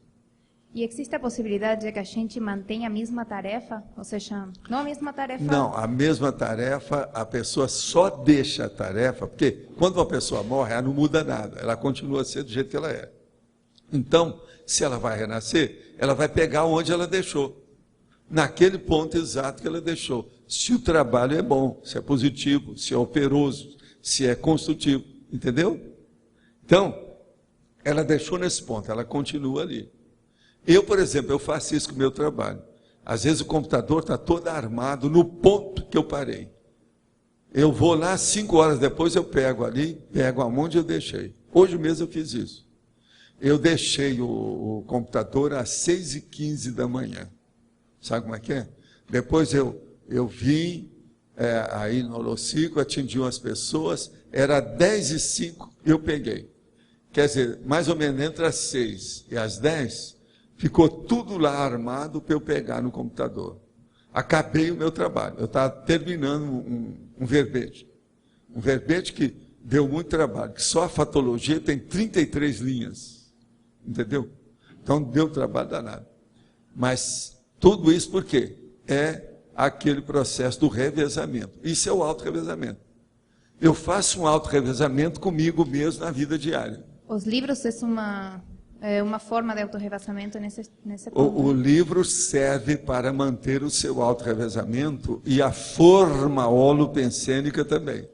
E existe a possibilidade de que a gente mantenha a mesma tarefa? Ou seja, não a mesma tarefa? Não, a mesma tarefa, a pessoa só deixa a tarefa, porque quando uma pessoa morre, ela não muda nada, ela continua a ser do jeito que ela é. Então, se ela vai renascer, ela vai pegar onde ela deixou, naquele ponto exato que ela deixou. Se o trabalho é bom, se é positivo, se é operoso, se é construtivo, entendeu? Então, ela deixou nesse ponto, ela continua ali. Eu, por exemplo, eu faço isso com o meu trabalho. Às vezes o computador está todo armado no ponto que eu parei. Eu vou lá, 5 horas depois eu pego ali, pego aonde eu deixei. Hoje mesmo eu fiz isso. Eu deixei o computador às 6h15 da manhã. Sabe como é que é? Depois eu vim aí no Holociclo, atendi umas pessoas, era 10h05 eu peguei. Quer dizer, mais ou menos entre as 6 e as 10, Ficou tudo lá armado para eu pegar no computador. Acabei o meu trabalho. Eu estava terminando um verbete. Um verbete que deu muito trabalho, que só a fatologia tem 33 linhas. Entendeu? Então deu trabalho danado. Mas tudo isso por quê? É aquele processo do revezamento. Isso é o auto-revezamento. Eu faço um auto-revezamento comigo mesmo na vida diária. Os livros é uma forma de autorrevezamento nesse ponto. O livro serve para manter o seu auto-revezamento e a forma holopensênica também.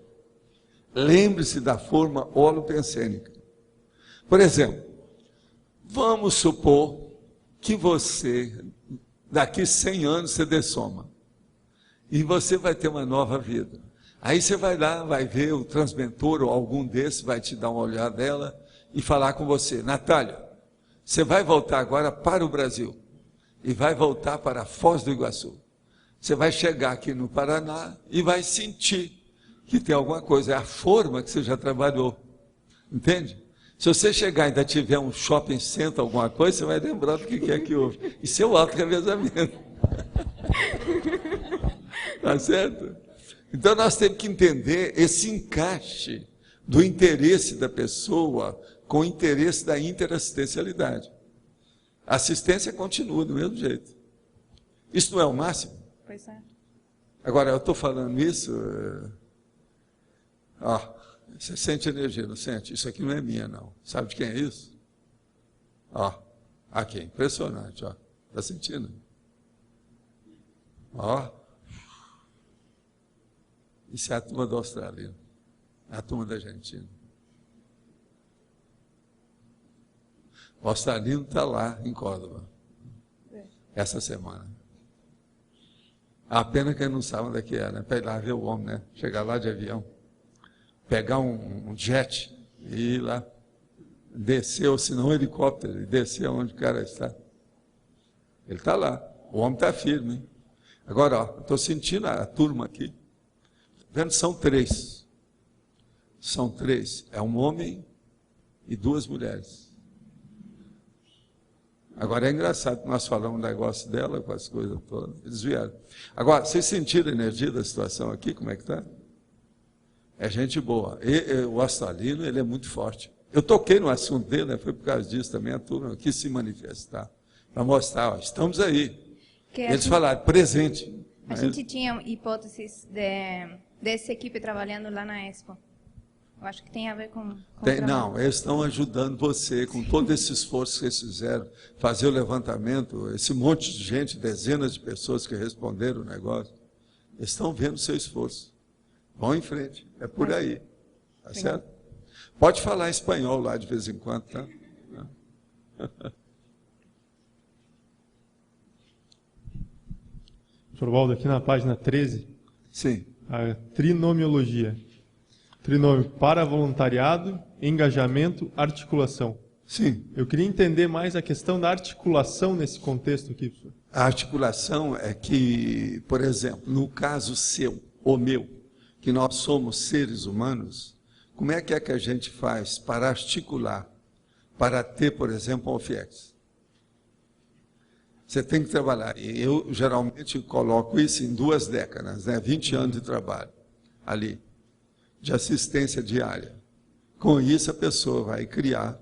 Lembre-se da forma holopensênica. Por exemplo, vamos supor que você, daqui 100 anos, você dessoma. E você vai ter uma nova vida. Aí você vai lá, vai ver o transmentor ou algum desses, vai te dar uma olhada dela e falar com você. Natália, você vai voltar agora para o Brasil e vai voltar para Foz do Iguaçu. Você vai chegar aqui no Paraná e vai sentir que tem alguma coisa. É a forma que você já trabalhou. Entende? Se você chegar e ainda tiver um shopping center, alguma coisa, você vai lembrar do que é que houve. Isso é o auto-revezamento. Tá certo? Então nós temos que entender esse encaixe do interesse da pessoa com o interesse da interassistencialidade. A assistência continua do mesmo jeito. Isso não é o máximo? Pois é. Agora, eu estou falando isso... você sente energia, não sente? Isso aqui não é minha, não. Sabe de quem é isso? Aqui, impressionante, ó. Está sentindo? Isso é a turma da Austrália, a turma da Argentina. O australiano está lá em Córdoba, essa semana. A pena que ele não sabe onde é que é, né? Para ir lá ver o homem, né? Chegar lá de avião, pegar um jet e ir lá, descer, ou se não um helicóptero, e descer onde o cara está. Ele está lá, o homem está firme, hein? Agora, estou sentindo a turma aqui. Vendo, são 3. São 3. É um homem e 2 mulheres. Agora é engraçado que nós falamos um negócio dela, com as coisas todas. Eles vieram. Agora, vocês sentiram a energia da situação aqui? Como é que está? É gente boa. O australiano, ele é muito forte. Eu toquei no assunto dele, né? Foi por causa disso também, a turma quis se manifestar. Para mostrar, estamos aí. Eles falaram, presente. A gente tinha hipóteses dessa equipe trabalhando lá na Expo. Eu acho que tem a ver com não, eles estão ajudando você com todo esse esforço que eles fizeram, fazer o levantamento, esse monte de gente, dezenas de pessoas que responderam o negócio. Eles estão vendo o seu esforço. Vão em frente, é por aí. Tá certo? Pode falar espanhol lá de vez em quando, tá? Professor Waldo, aqui na página 13, sim. A trinomiologia. Trinômio para voluntariado, engajamento, articulação. Sim. Eu queria entender mais a questão da articulação nesse contexto aqui, professor. A articulação é que, por exemplo, no caso seu ou meu, que nós somos seres humanos, como é que a gente faz para articular, para ter, por exemplo, um OFIEX? Você tem que trabalhar. E eu, geralmente, coloco isso em 2 décadas, né? 20 anos de trabalho ali, de assistência diária. Com isso, a pessoa vai criar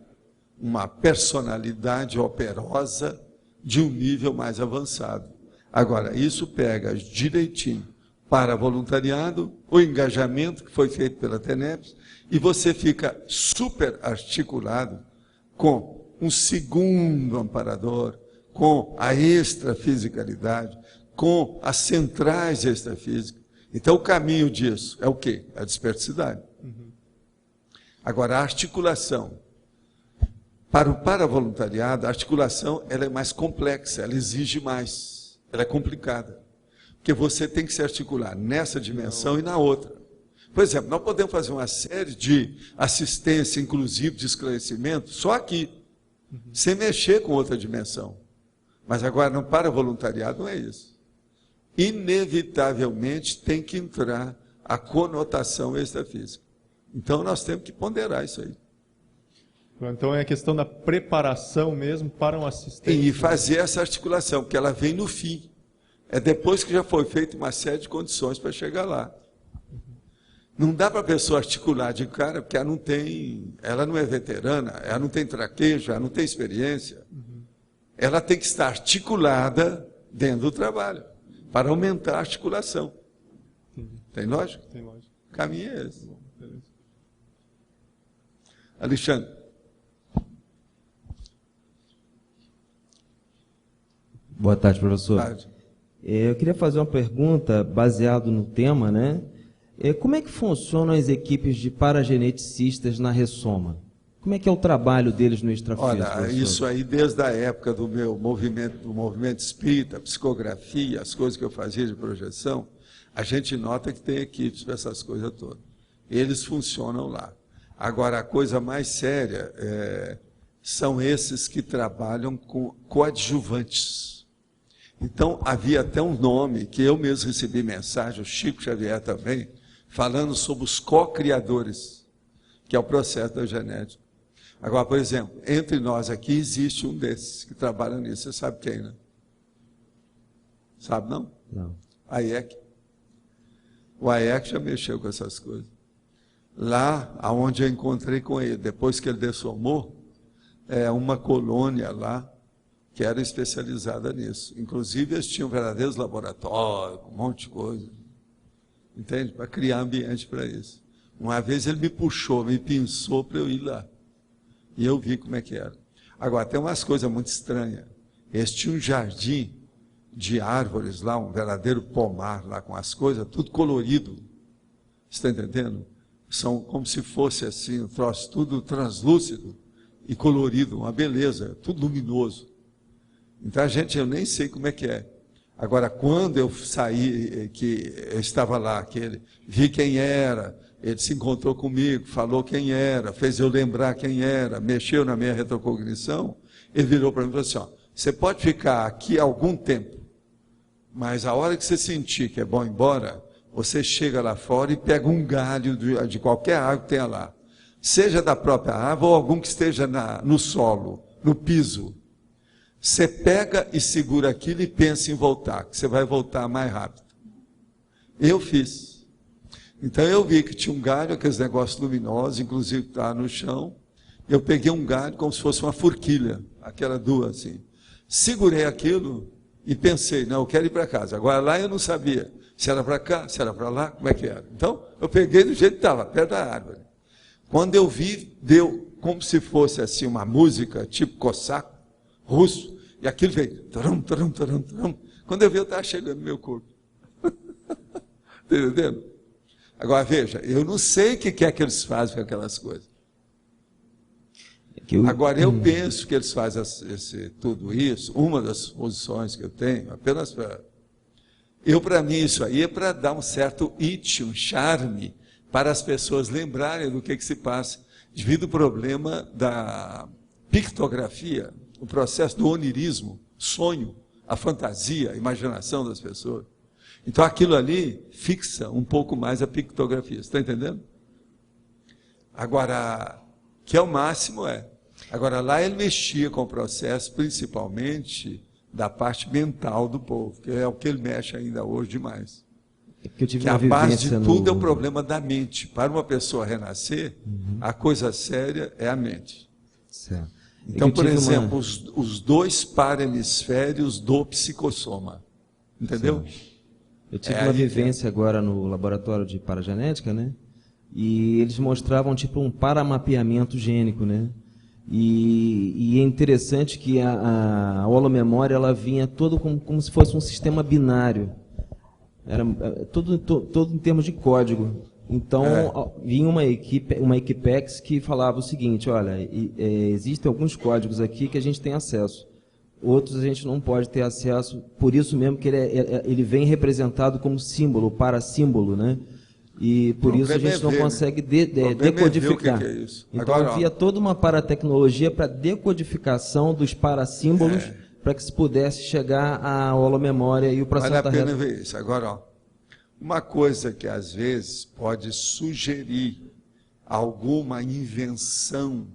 uma personalidade operosa de um nível mais avançado. Agora, isso pega direitinho para voluntariado, o engajamento que foi feito pela TENEPS, e você fica super articulado com um segundo amparador, com a extrafisicalidade, com as centrais extrafísicas. Então, o caminho disso é o quê? A dispersidade. Agora, a articulação. Para o paravoluntariado, a articulação ela é mais complexa, ela exige mais, ela é complicada. Porque você tem que se articular nessa dimensão e na outra. Por exemplo, nós podemos fazer uma série de assistência, inclusive de esclarecimento, só aqui, sem mexer com outra dimensão. Mas agora, no paravoluntariado, não é isso. Inevitavelmente tem que entrar a conotação extrafísica. Então, nós temos que ponderar isso aí. Então é a questão da preparação mesmo para um assistente. E fazer essa articulação, porque ela vem no fim. É depois que já foi feita uma série de condições para chegar lá. Não dá para a pessoa articular de cara, porque ela não é veterana, ela não tem traquejo, ela não tem experiência. Ela tem que estar articulada dentro do trabalho, para aumentar a articulação. Tem lógica? Tem lógica. O caminho é esse. Alexandre. Boa tarde, professor. Boa tarde. Eu queria fazer uma pergunta baseado no tema, né? Como é que funcionam as equipes de parageneticistas na Ressoma? Como é que é o trabalho deles no extrafísico? Olha, professor? isso aí desde a época do meu movimento espírita, psicografia, as coisas que eu fazia de projeção, a gente nota que tem equipes para essas coisas todas. Eles funcionam lá. Agora, a coisa mais séria são esses que trabalham com coadjuvantes. Então, havia até um nome que eu mesmo recebi mensagem, o Chico Xavier também, falando sobre os co-criadores, que é o processo da genética. Agora, por exemplo, entre nós aqui existe um desses que trabalha nisso. Você sabe quem, né? Sabe não? Não. Hayek. O Hayek já mexeu com essas coisas. Lá, aonde eu encontrei com ele, depois que ele dessomou, uma colônia lá, que era especializada nisso. Inclusive, eles tinham verdadeiros laboratórios, um monte de coisa. Entende? Para criar ambiente para isso. Uma vez ele me puxou, me pinçou para eu ir lá. E eu vi como é que era. Agora, tem umas coisas muito estranhas. Eles tinham um jardim de árvores lá, um verdadeiro pomar lá, com as coisas, tudo colorido. Você está entendendo? São como se fosse assim, um troço tudo translúcido e colorido, uma beleza, tudo luminoso. Então, eu nem sei como é que é. Agora, quando eu saí, que eu estava lá, vi quem era, ele se encontrou comigo, falou quem era, fez eu lembrar quem era, mexeu na minha retrocognição, ele virou para mim e falou assim, ó, você pode ficar aqui algum tempo, mas a hora que você sentir que é bom ir embora, você chega lá fora e pega um galho de qualquer árvore que tenha lá, seja da própria árvore ou algum que esteja no solo, no piso. Você pega e segura aquilo e pensa em voltar, que você vai voltar mais rápido. Eu fiz. Então eu vi que tinha um galho, aqueles negócios luminosos, inclusive está no chão. Eu peguei um galho como se fosse uma forquilha, aquela duas assim. Segurei aquilo e pensei, não, eu quero ir para casa. Agora lá eu não sabia se era para cá, se era para lá, como é que era. Então eu peguei do jeito que estava, perto da árvore. Quando eu vi, deu como se fosse assim uma música, tipo cossaco, russo, e aquilo veio, taram, taram, taram, taram. Quando eu vi, eu estava chegando no meu corpo. Está entendendo? Agora, veja, eu não sei o que é que eles fazem com aquelas coisas. Agora, eu penso que eles fazem tudo isso, uma das posições que eu tenho, apenas para... para mim, isso aí é para dar um certo it, um charme, para as pessoas lembrarem do que se passa, devido ao problema da pictografia, o processo do onirismo, sonho, a fantasia, a imaginação das pessoas. Então, aquilo ali fixa um pouco mais a pictografia. Você está entendendo? Agora, que é o máximo Agora, lá ele mexia com o processo, principalmente da parte mental do povo, que é o que ele mexe ainda hoje demais. Que a base de tudo é o problema da mente. Para uma pessoa renascer, a coisa séria é a mente. Certo. Então, por exemplo, os dois parahemisférios do psicossoma. Entendeu? Sim. Eu tive uma vivência agora no laboratório de paragenética, né? E eles mostravam tipo um paramapeamento gênico, né? E é interessante que a holomemória ela vinha todo como se fosse um sistema binário. Era todo em termos de código. Então, vinha uma Equipex que falava o seguinte, olha, existem alguns códigos aqui que a gente tem acesso, outros a gente não pode ter acesso, por isso mesmo que ele vem representado como símbolo, parasímbolo, né? E por isso a gente não consegue decodificar. Que é isso. Então havia toda uma paratecnologia para decodificação dos parasímbolos, para que se pudesse chegar à holomemória e o processo vale a pena ver isso. Agora, uma coisa que às vezes pode sugerir alguma invenção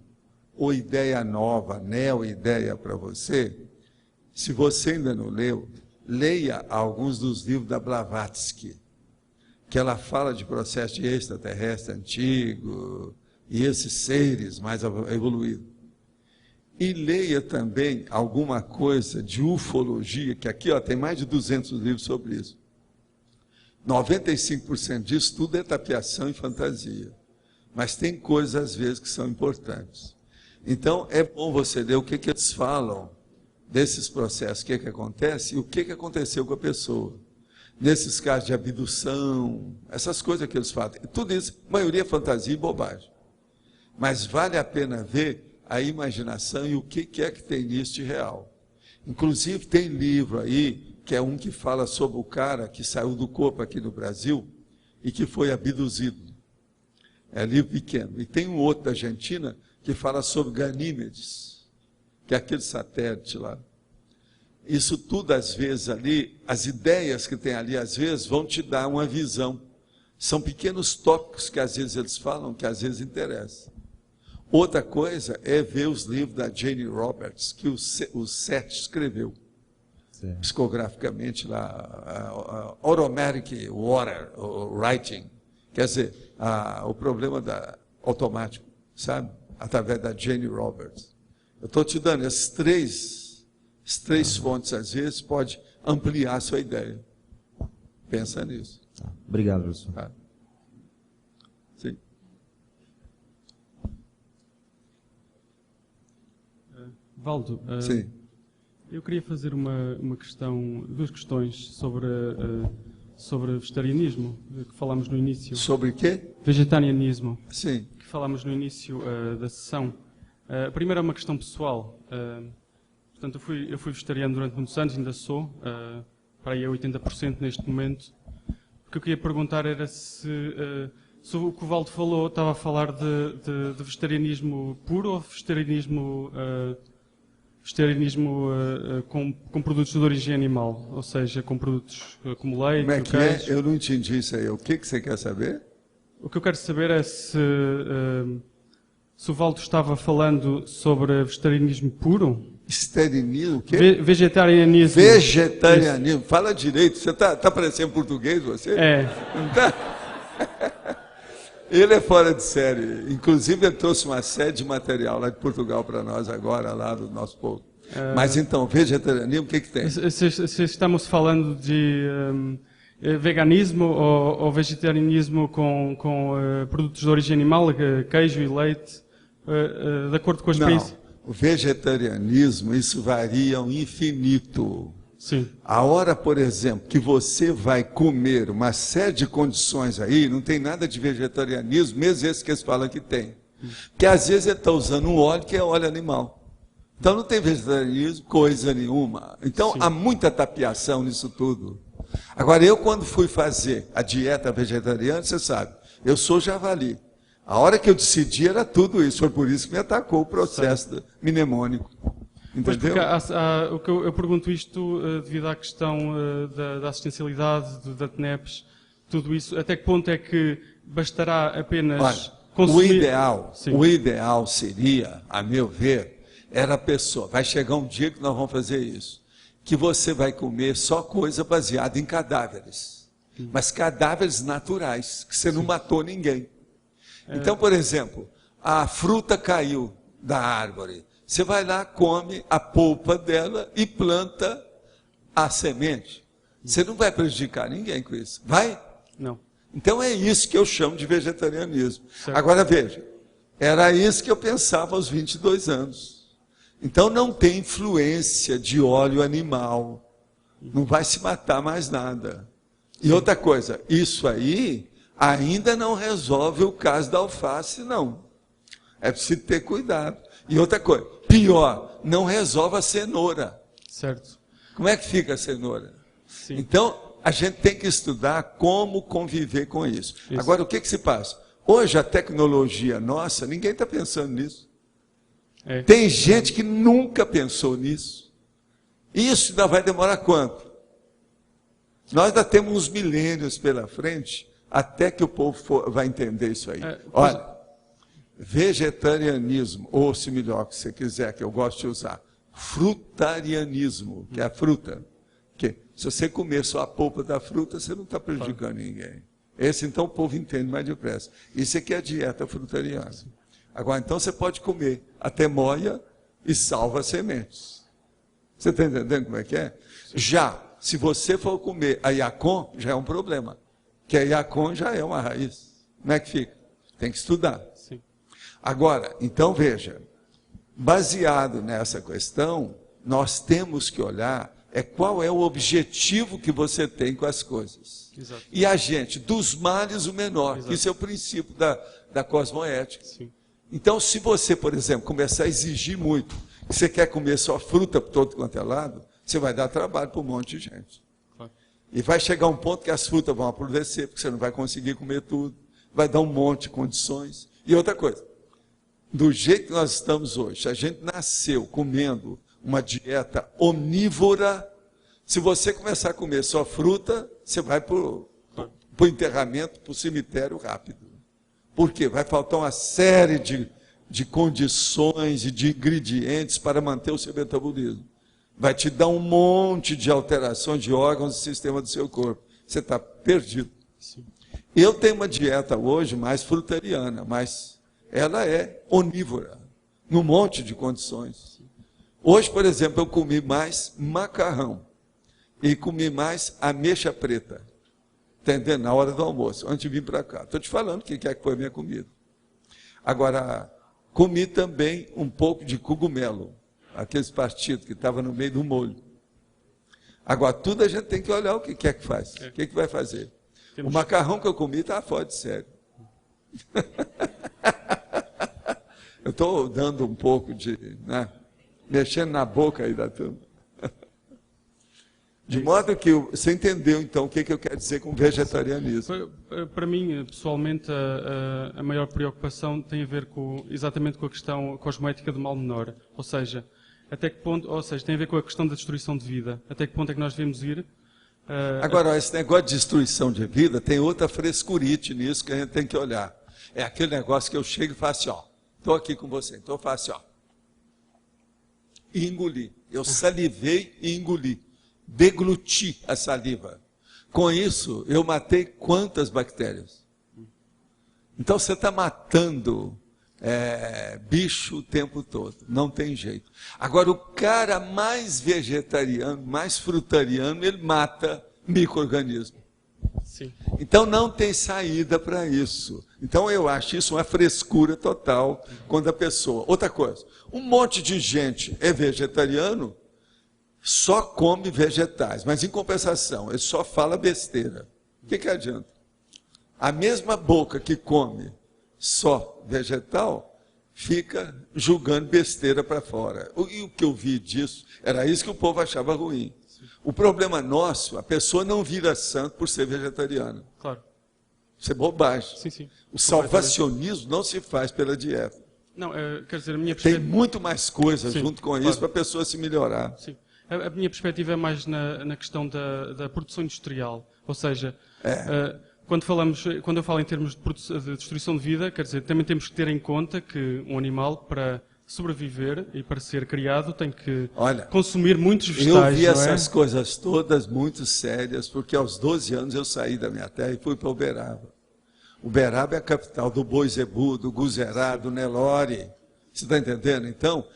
ou ideia nova, neo-ideia para você, se você ainda não leu, leia alguns dos livros da Blavatsky, que ela fala de processo de extraterrestre antigo e esses seres mais evoluídos. E leia também alguma coisa de ufologia, que aqui tem mais de 200 livros sobre isso. 95% disso tudo é tapiação e fantasia. Mas tem coisas, às vezes, que são importantes. Então, é bom você ler o que eles falam desses processos, o que acontece e o que aconteceu com a pessoa. Nesses casos de abdução, essas coisas que eles fazem. Tudo isso, a maioria é fantasia e bobagem. Mas vale a pena ver a imaginação e o que é que tem nisso de real. Inclusive, tem livro aí, que é um que fala sobre o cara que saiu do corpo aqui no Brasil e que foi abduzido. É livro pequeno. E tem um outro da Argentina que fala sobre Ganímedes, que é aquele satélite lá. Isso tudo, às vezes, ali, as ideias que tem ali, às vezes, vão te dar uma visão. São pequenos tópicos que, às vezes, eles falam, que, às vezes, interessam. Outra coisa é ver os livros da Jane Roberts, que o Seth escreveu, certo, psicograficamente lá, Automatic Water Writing, quer dizer, o problema automático, sabe? Através da Jane Roberts. Eu estou te dando esses três fontes, às vezes, pode ampliar a sua ideia. Pensa nisso. Obrigado, professor. Tá. Sim. Valdo, Sim. Eu queria fazer duas questões sobre vegetarianismo, que falámos no início. Sobre quê? Vegetarianismo. Sim. Que falámos no início da sessão. A primeira é uma questão pessoal. Portanto, eu fui vegetariano durante muitos anos, ainda sou, para aí a 80% neste momento. O que eu queria perguntar era se o que o Valdo falou, estava a falar de vegetarianismo puro ou vegetarianismo com produtos de origem animal, ou seja, com produtos como leite, como é que queijo. Eu não entendi isso aí. O que você quer saber? O que eu quero saber é se o Valdo estava falando sobre vegetarianismo puro. Vegetarianismo? O quê? Vegetarianismo. Vegetarianismo. Isso. Fala direito. Você está parecendo português, você? É. Não tá? Ele é fora de série. Inclusive, ele trouxe uma série de material lá de Portugal para nós agora, lá do nosso povo. Mas então, vegetarianismo, o que tem? Se estamos falando de veganismo ou vegetarianismo com produtos de origem animal, queijo e leite, de acordo com as princípios. O vegetarianismo, isso varia ao infinito. Sim. A hora, por exemplo, que você vai comer uma série de condições aí, não tem nada de vegetarianismo, mesmo esse que eles falam que tem. Porque às vezes ele está usando um óleo que é óleo animal. Então não tem vegetarianismo, coisa nenhuma. Então há muita tapiação nisso tudo. Agora, eu quando fui fazer a dieta vegetariana, você sabe, eu sou javali. A hora que eu decidi era tudo isso, foi por isso que me atacou o processo mnemônico. Entendeu? O que eu pergunto isto devido à questão da assistencialidade, da TNEPs, tudo isso, até que ponto é que bastará apenas consumir... O ideal seria, a meu ver, era a pessoa, vai chegar um dia que nós vamos fazer isso, que você vai comer só coisa baseada em cadáveres, mas cadáveres naturais, que você não matou ninguém. Então, por exemplo, a fruta caiu da árvore. Você vai lá, come a polpa dela e planta a semente. Você não vai prejudicar ninguém com isso. Vai? Não. Então é isso que eu chamo de vegetarianismo. Certo. Agora veja, era isso que eu pensava aos 22 anos. Então não tem influência de óleo animal. Não vai se matar mais nada. E outra coisa, isso aí ainda não resolve o caso da alface, não. É preciso ter cuidado. E outra coisa, pior, não resolve a cenoura. Certo. Como é que fica a cenoura? Sim. Então, a gente tem que estudar como conviver com isso. Agora, o que se passa? Hoje, a tecnologia nossa, ninguém está pensando nisso. Tem gente que nunca pensou nisso. Isso ainda vai demorar quanto? Nós ainda temos uns milênios pela frente, até que o povo vai entender isso aí. Olha, vegetarianismo, ou se melhor que você quiser, que eu gosto de usar, frutarianismo, que é a fruta. Que se você comer só a polpa da fruta, você não está prejudicando ninguém. Esse, então, o povo entende mais depressa. Isso aqui é a dieta frutariana. Agora, então, você pode comer até moia e salva sementes. Você está entendendo como é que é? Já, se você for comer a Yacon, já é um problema. Que a Yacon já é uma raiz. Como é que fica? Tem que estudar. Sim. Agora, então, veja, baseado nessa questão, nós temos que olhar qual é o objetivo que você tem com as coisas. Exato. E a gente, dos males o menor. Exato. Isso é o princípio da cosmoética. Sim. Então, se você, por exemplo, começar a exigir muito, que você quer comer só fruta por todo quanto é lado, você vai dar trabalho para um monte de gente. Claro. E vai chegar um ponto que as frutas vão apodrecer, porque você não vai conseguir comer tudo, vai dar um monte de condições. E outra coisa, do jeito que nós estamos hoje, se a gente nasceu comendo uma dieta omnívora, se você começar a comer só fruta, você vai para o enterramento, para o cemitério rápido. Por quê? Vai faltar uma série de condições e de ingredientes para manter o seu metabolismo. Vai te dar um monte de alterações de órgãos e sistema do seu corpo. Você está perdido. Sim. Eu tenho uma dieta hoje mais frutariana, mas ela é onívora, num monte de condições. Hoje, por exemplo, eu comi mais macarrão e comi mais ameixa preta. Entendendo? Na hora do almoço, antes de vir para cá. Estou te falando o que é que foi a minha comida. Agora, comi também um pouco de cogumelo, aqueles partidos que estavam no meio do molho. Agora, tudo a gente tem que olhar o que é que faz. O que vai fazer? O macarrão que eu comi estava fora de sério. Eu estou dando um pouco de... né, mexendo na boca aí da turma. De modo que você entendeu, então, o que eu quero dizer com vegetarianismo. Para mim, pessoalmente, a maior preocupação tem a ver exatamente com a questão cosmoética do mal menor. Ou seja, até que ponto, tem a ver com a questão da destruição de vida. Até que ponto é que nós devemos ir? Agora, esse negócio de destruição de vida tem outra frescurite nisso que a gente tem que olhar. É aquele negócio que eu chego e faço assim, ó, estou aqui com você, então eu faço assim, ó, e engoli. Eu salivei e engoli. Degluti a saliva. Com isso, eu matei quantas bactérias? Então, você está matando bicho o tempo todo. Não tem jeito. Agora, o cara mais vegetariano, mais frutariano, ele mata micro-organismo. Sim. Então, não tem saída para isso. Então, eu acho isso uma frescura total quando a pessoa... Outra coisa, um monte de gente é vegetariano, só come vegetais, mas em compensação, ele só fala besteira. O que adianta? A mesma boca que come só vegetal, fica julgando besteira para fora. E o que eu vi disso, era isso que o povo achava ruim. O problema nosso, a pessoa não vira santo por ser vegetariana. Claro. Isso é bobagem. Sim, sim. O salvacionismo não se faz pela dieta. Não, quer dizer, a minha Tem muito mais coisas junto com isso para a pessoa se melhorar. Sim. A minha perspectiva é mais na questão da produção industrial. Ou seja, quando eu falo em termos de destruição de vida, quer dizer, também temos que ter em conta que um animal, para sobreviver e para ser criado, tem que consumir muitos vegetais. Eu vi essas coisas todas muito sérias, porque aos 12 anos eu saí da minha terra e fui para Uberaba. Uberaba é a capital do boi zebu, do guzerá, do Nelore. Você está entendendo? Então,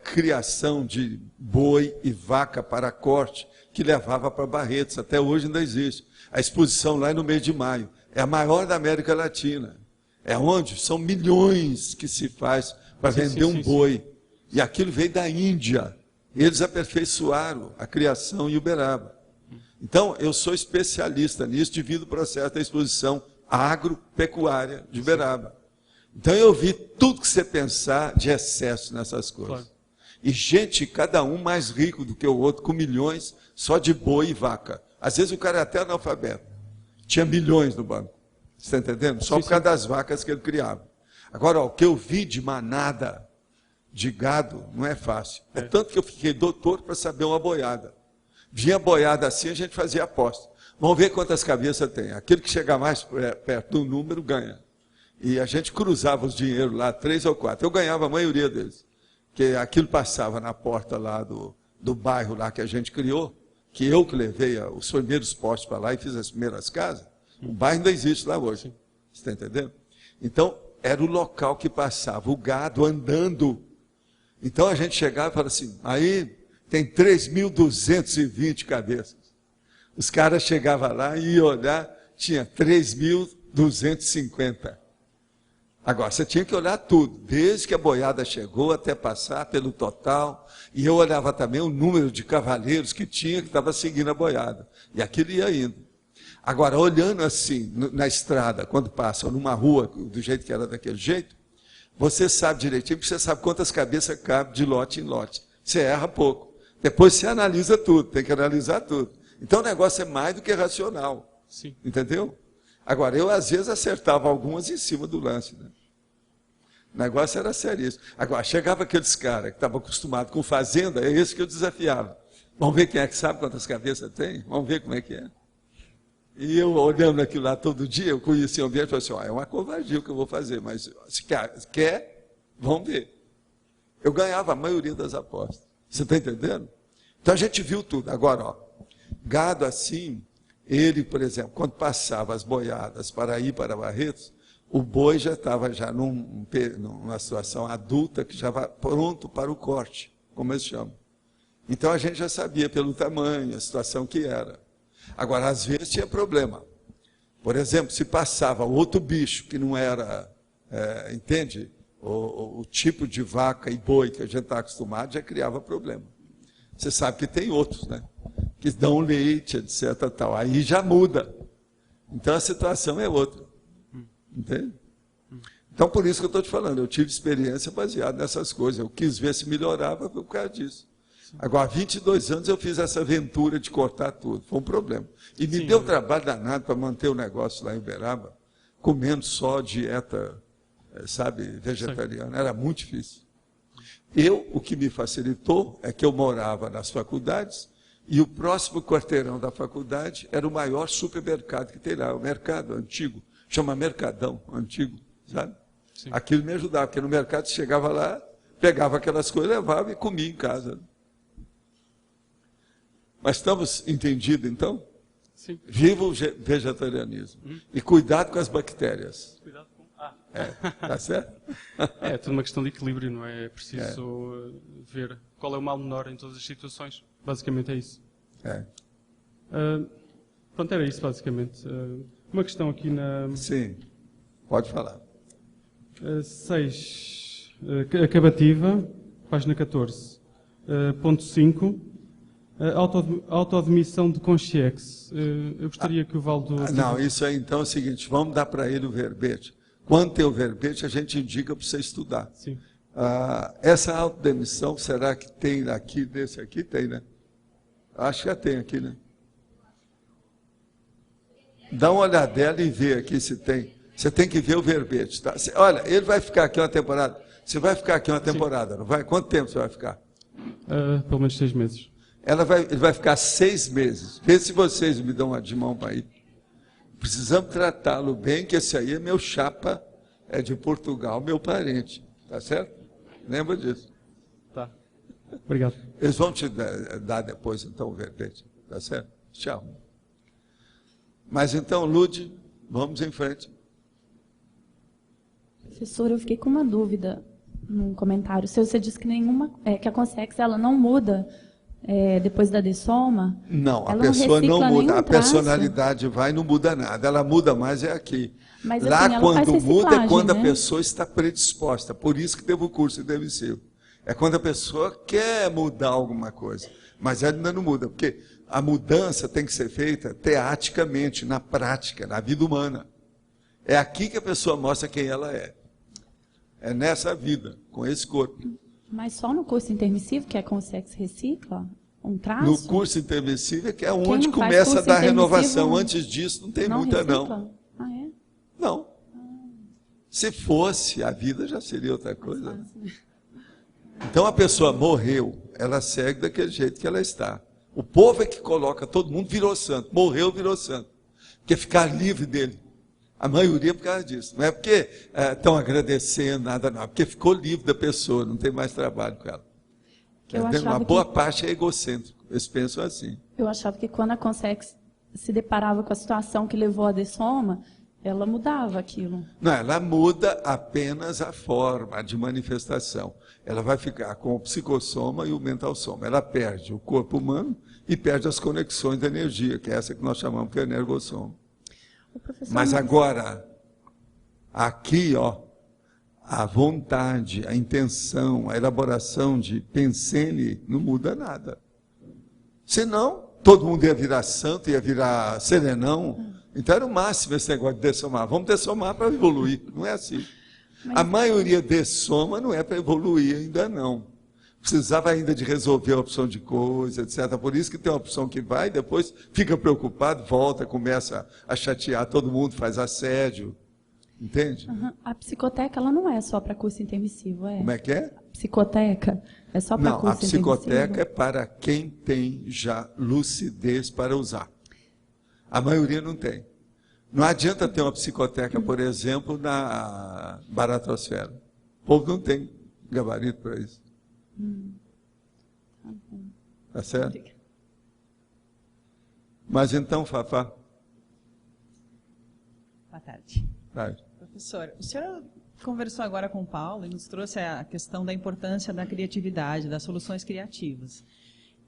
criação de boi e vaca para corte, que levava para Barretos. Até hoje ainda existe. A exposição lá é no mês de maio. É a maior da América Latina. É onde são milhões que se faz para vender um boi. E aquilo veio da Índia. Eles aperfeiçoaram a criação em Uberaba. Então, eu sou especialista nisso devido ao processo da exposição agropecuária de Uberaba. Então eu vi tudo que você pensar de excesso nessas coisas. Claro. E gente, cada um mais rico do que o outro, com milhões só de boi e vaca. Às vezes o cara é até analfabeto. Tinha milhões no banco. Você está entendendo? Só por causa das vacas que ele criava. Agora, o que eu vi de manada de gado não é fácil. É tanto que eu fiquei doutor para saber uma boiada. Vinha boiada assim, a gente fazia aposta. Vamos ver quantas cabeças tem. Aquele que chegar mais perto do número ganha. E a gente cruzava os dinheiros lá, 3 ou 4. Eu ganhava a maioria deles. Porque aquilo passava na porta lá do bairro lá que a gente criou, que eu que levei os primeiros postes para lá e fiz as primeiras casas. O bairro ainda existe lá hoje. Você está entendendo? Então, era o local que passava o gado andando. Então a gente chegava e falava assim, aí tem 3.220 cabeças. Os caras chegavam lá e iam olhar, tinha 3.250. Agora, você tinha que olhar tudo, desde que a boiada chegou até passar pelo total. E eu olhava também o número de cavaleiros que tinha, que estava seguindo a boiada. E aquilo ia indo. Agora, olhando assim, na estrada, quando passa numa rua, do jeito que era daquele jeito, você sabe direitinho, porque você sabe quantas cabeças cabem de lote em lote. Você erra pouco. Depois você analisa tudo, tem que analisar tudo. Então o negócio é mais do que racional. Sim. Entendeu? Agora, eu às vezes acertava algumas em cima do lance, né? O negócio era seríssimo. Agora, chegava aqueles caras que estavam acostumados com fazenda, é esse que eu desafiava. Vamos ver quem é que sabe quantas cabeças tem? Vamos ver como é que é. E eu, olhando aquilo lá todo dia, eu conhecia o ambiente e falei assim, é uma covardia o que eu vou fazer, mas se quer, vamos ver. Eu ganhava a maioria das apostas. Você está entendendo? Então a gente viu tudo. Agora, gado assim, ele, por exemplo, quando passava as boiadas para ir para Barretos, o boi já estava numa situação adulta, que já estava pronto para o corte, como eles chamam. Então a gente já sabia pelo tamanho, a situação que era. Agora, às vezes tinha problema. Por exemplo, se passava outro bicho que não era, entende? O tipo de vaca e boi que a gente está acostumado já criava problema. Você sabe que tem outros, né? Que dão leite, etc. Tal. Aí já muda. Então a situação é outra. Entende? Então, por isso que eu estou te falando, eu tive experiência baseada nessas coisas. Eu quis ver se melhorava por causa disso. Agora, há 22 anos eu fiz essa aventura de cortar tudo. Foi um problema. E me deu trabalho danado para manter o negócio lá em Uberaba, comendo só dieta, sabe, vegetariana. Era muito difícil. O que me facilitou é que eu morava nas faculdades e o próximo quarteirão da faculdade era o maior supermercado que tem lá, o mercado antigo. Chama Mercadão, antigo, sabe? Sim. Aquilo me ajudava, porque no mercado você chegava lá, pegava aquelas coisas, levava e comia em casa. Mas estamos entendidos, então? Sim. Viva o vegetarianismo. E cuidado com as bactérias. Cuidado com... Tá certo? É tudo uma questão de equilíbrio, não é? É preciso ver qual é o mal menor em todas as situações. Basicamente é isso. Pronto, era isso, basicamente. Uma questão aqui na... Sim, pode falar. 6, acabativa, página 14. Ponto 5. Autoadmissão de consciex. Eu gostaria que o Valdo... Não, isso aí então é o seguinte, vamos dar para ele o verbete. Quando tem o verbete, a gente indica para você estudar. Sim. Essa autodemissão, será que tem aqui, desse aqui? Tem, né? Acho que já tem aqui, né? Dá uma olhadela e vê aqui se tem. Você tem que ver o verbete, tá? Olha, ele vai ficar aqui uma temporada. Você vai ficar aqui uma temporada, não vai? Quanto tempo você vai ficar? Pelo menos 6 meses. Ele vai ficar 6 meses. Vê se vocês me dão uma de mão para ir. Precisamos tratá-lo bem, que esse aí é meu chapa, é de Portugal, meu parente. Tá certo? Lembra disso. Tá. Obrigado. Eles vão te dar depois, então, o verbete. Tá certo? Tchau. Mas então, Lude, vamos em frente. Professor, eu fiquei com uma dúvida num comentário. Se você disse que que a consciência ela não muda depois da dessoma. Não, a pessoa não muda. A personalidade vai e não muda nada. Ela muda mais aqui. Mas, lá, assim, quando muda, é quando né? a pessoa está predisposta. Por isso que teve o curso de DMC. É quando a pessoa quer mudar alguma coisa. Mas ela ainda não muda. Porque a mudança tem que ser feita teaticamente, na prática, na vida humana. É aqui que a pessoa mostra quem ela é. É nessa vida, com esse corpo. Mas só no curso intermissivo que a consciência recicla um traço? No curso intermissivo é que é onde começa a dar renovação. Antes disso não tem muita, não. Ah, é? Não. Se fosse, a vida já seria outra coisa. Então a pessoa morreu, ela segue daquele jeito que ela está. O povo é que coloca, todo mundo virou santo. Morreu, virou santo. Quer ficar livre dele. A maioria por causa disso. Não é porque estão agradecendo, nada não. É porque ficou livre da pessoa, não tem mais trabalho com ela. Uma boa parte é egocêntrico. Eles pensam assim. Eu achava que quando a Consex se deparava com a situação que levou a dessoma, ela mudava aquilo. Não, ela muda apenas a forma de manifestação. Ela vai ficar com o psicossoma e o mental soma. Ela perde o corpo humano e perde as conexões de energia, que é essa que nós chamamos de energossoma. Mas agora, aqui, ó, a vontade, a intenção, a elaboração de Pensene não muda nada. Senão, todo mundo ia virar santo, ia virar serenão. Então era o máximo esse negócio de dessomar. Vamos dessomar para evoluir. Não é assim. A maioria dessoma não é para evoluir ainda não. Precisava ainda de resolver a opção de coisa, etc. Por isso que tem uma opção que vai, depois fica preocupado, volta, começa a chatear todo mundo, faz assédio. Entende? Uhum. A psicoteca ela não é só para curso intermissivo, é? Como é que é? A psicoteca é só para curso intermissivo? Não, a psicoteca é para quem tem já lucidez para usar. A maioria não tem. Não adianta ter uma psicoteca, por exemplo, na baratosfera. O povo não tem gabarito para isso. Tá certo? Mas então, Fafá. Boa tarde. Tarde. Professor, o senhor conversou agora com o Paulo e nos trouxe a questão da importância da criatividade, das soluções criativas.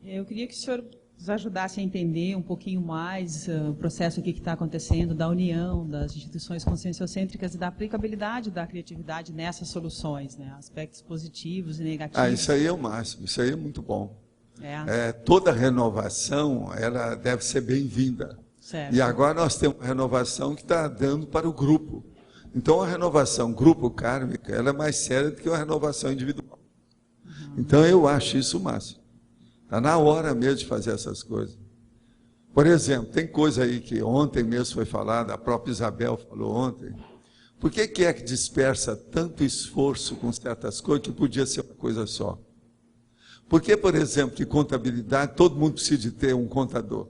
Eu queria que o senhor nos ajudasse a entender um pouquinho mais o processo aqui que está acontecendo, da união das instituições conscienciocêntricas e da aplicabilidade da criatividade nessas soluções, né? Aspectos positivos e negativos. Isso aí é o máximo, isso aí é muito bom. Toda renovação, ela deve ser bem-vinda. E agora nós temos uma renovação que está dando para o grupo. Então a renovação grupo kármica, ela é mais séria do que uma renovação individual. Então eu acho isso o máximo. Está na hora mesmo de fazer essas coisas. Por exemplo, tem coisa aí que ontem mesmo foi falada, a própria Isabel falou ontem. Por que é que dispersa tanto esforço com certas coisas que podia ser uma coisa só? Por que, por exemplo, de contabilidade, todo mundo precisa de ter um contador?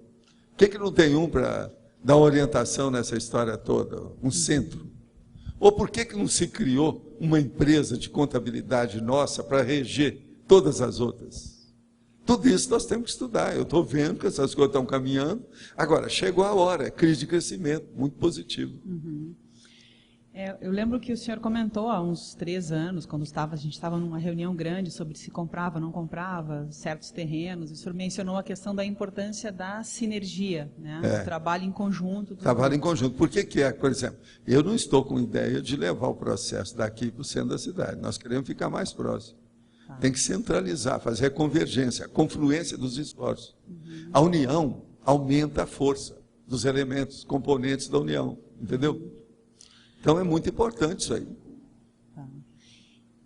Por que não tem um para dar orientação nessa história toda? Um centro? Ou por que não se criou uma empresa de contabilidade nossa para reger todas as outras? Tudo isso nós temos que estudar. Eu estou vendo que essas coisas estão caminhando. Agora, chegou a hora, é crise de crescimento, muito positivo. Eu lembro que o senhor comentou há uns 3 anos, quando a gente estava numa reunião grande sobre se comprava ou não comprava certos terrenos, o senhor mencionou a questão da importância da sinergia, né? Do trabalho em conjunto. Trabalho em conjunto. Por que é, por exemplo, eu não estou com ideia de levar o processo daqui para o centro da cidade. Nós queremos ficar mais próximo. Tem que centralizar, fazer a convergência, a confluência dos esforços. A união aumenta a força dos elementos, componentes da união, entendeu? Então é muito importante isso aí.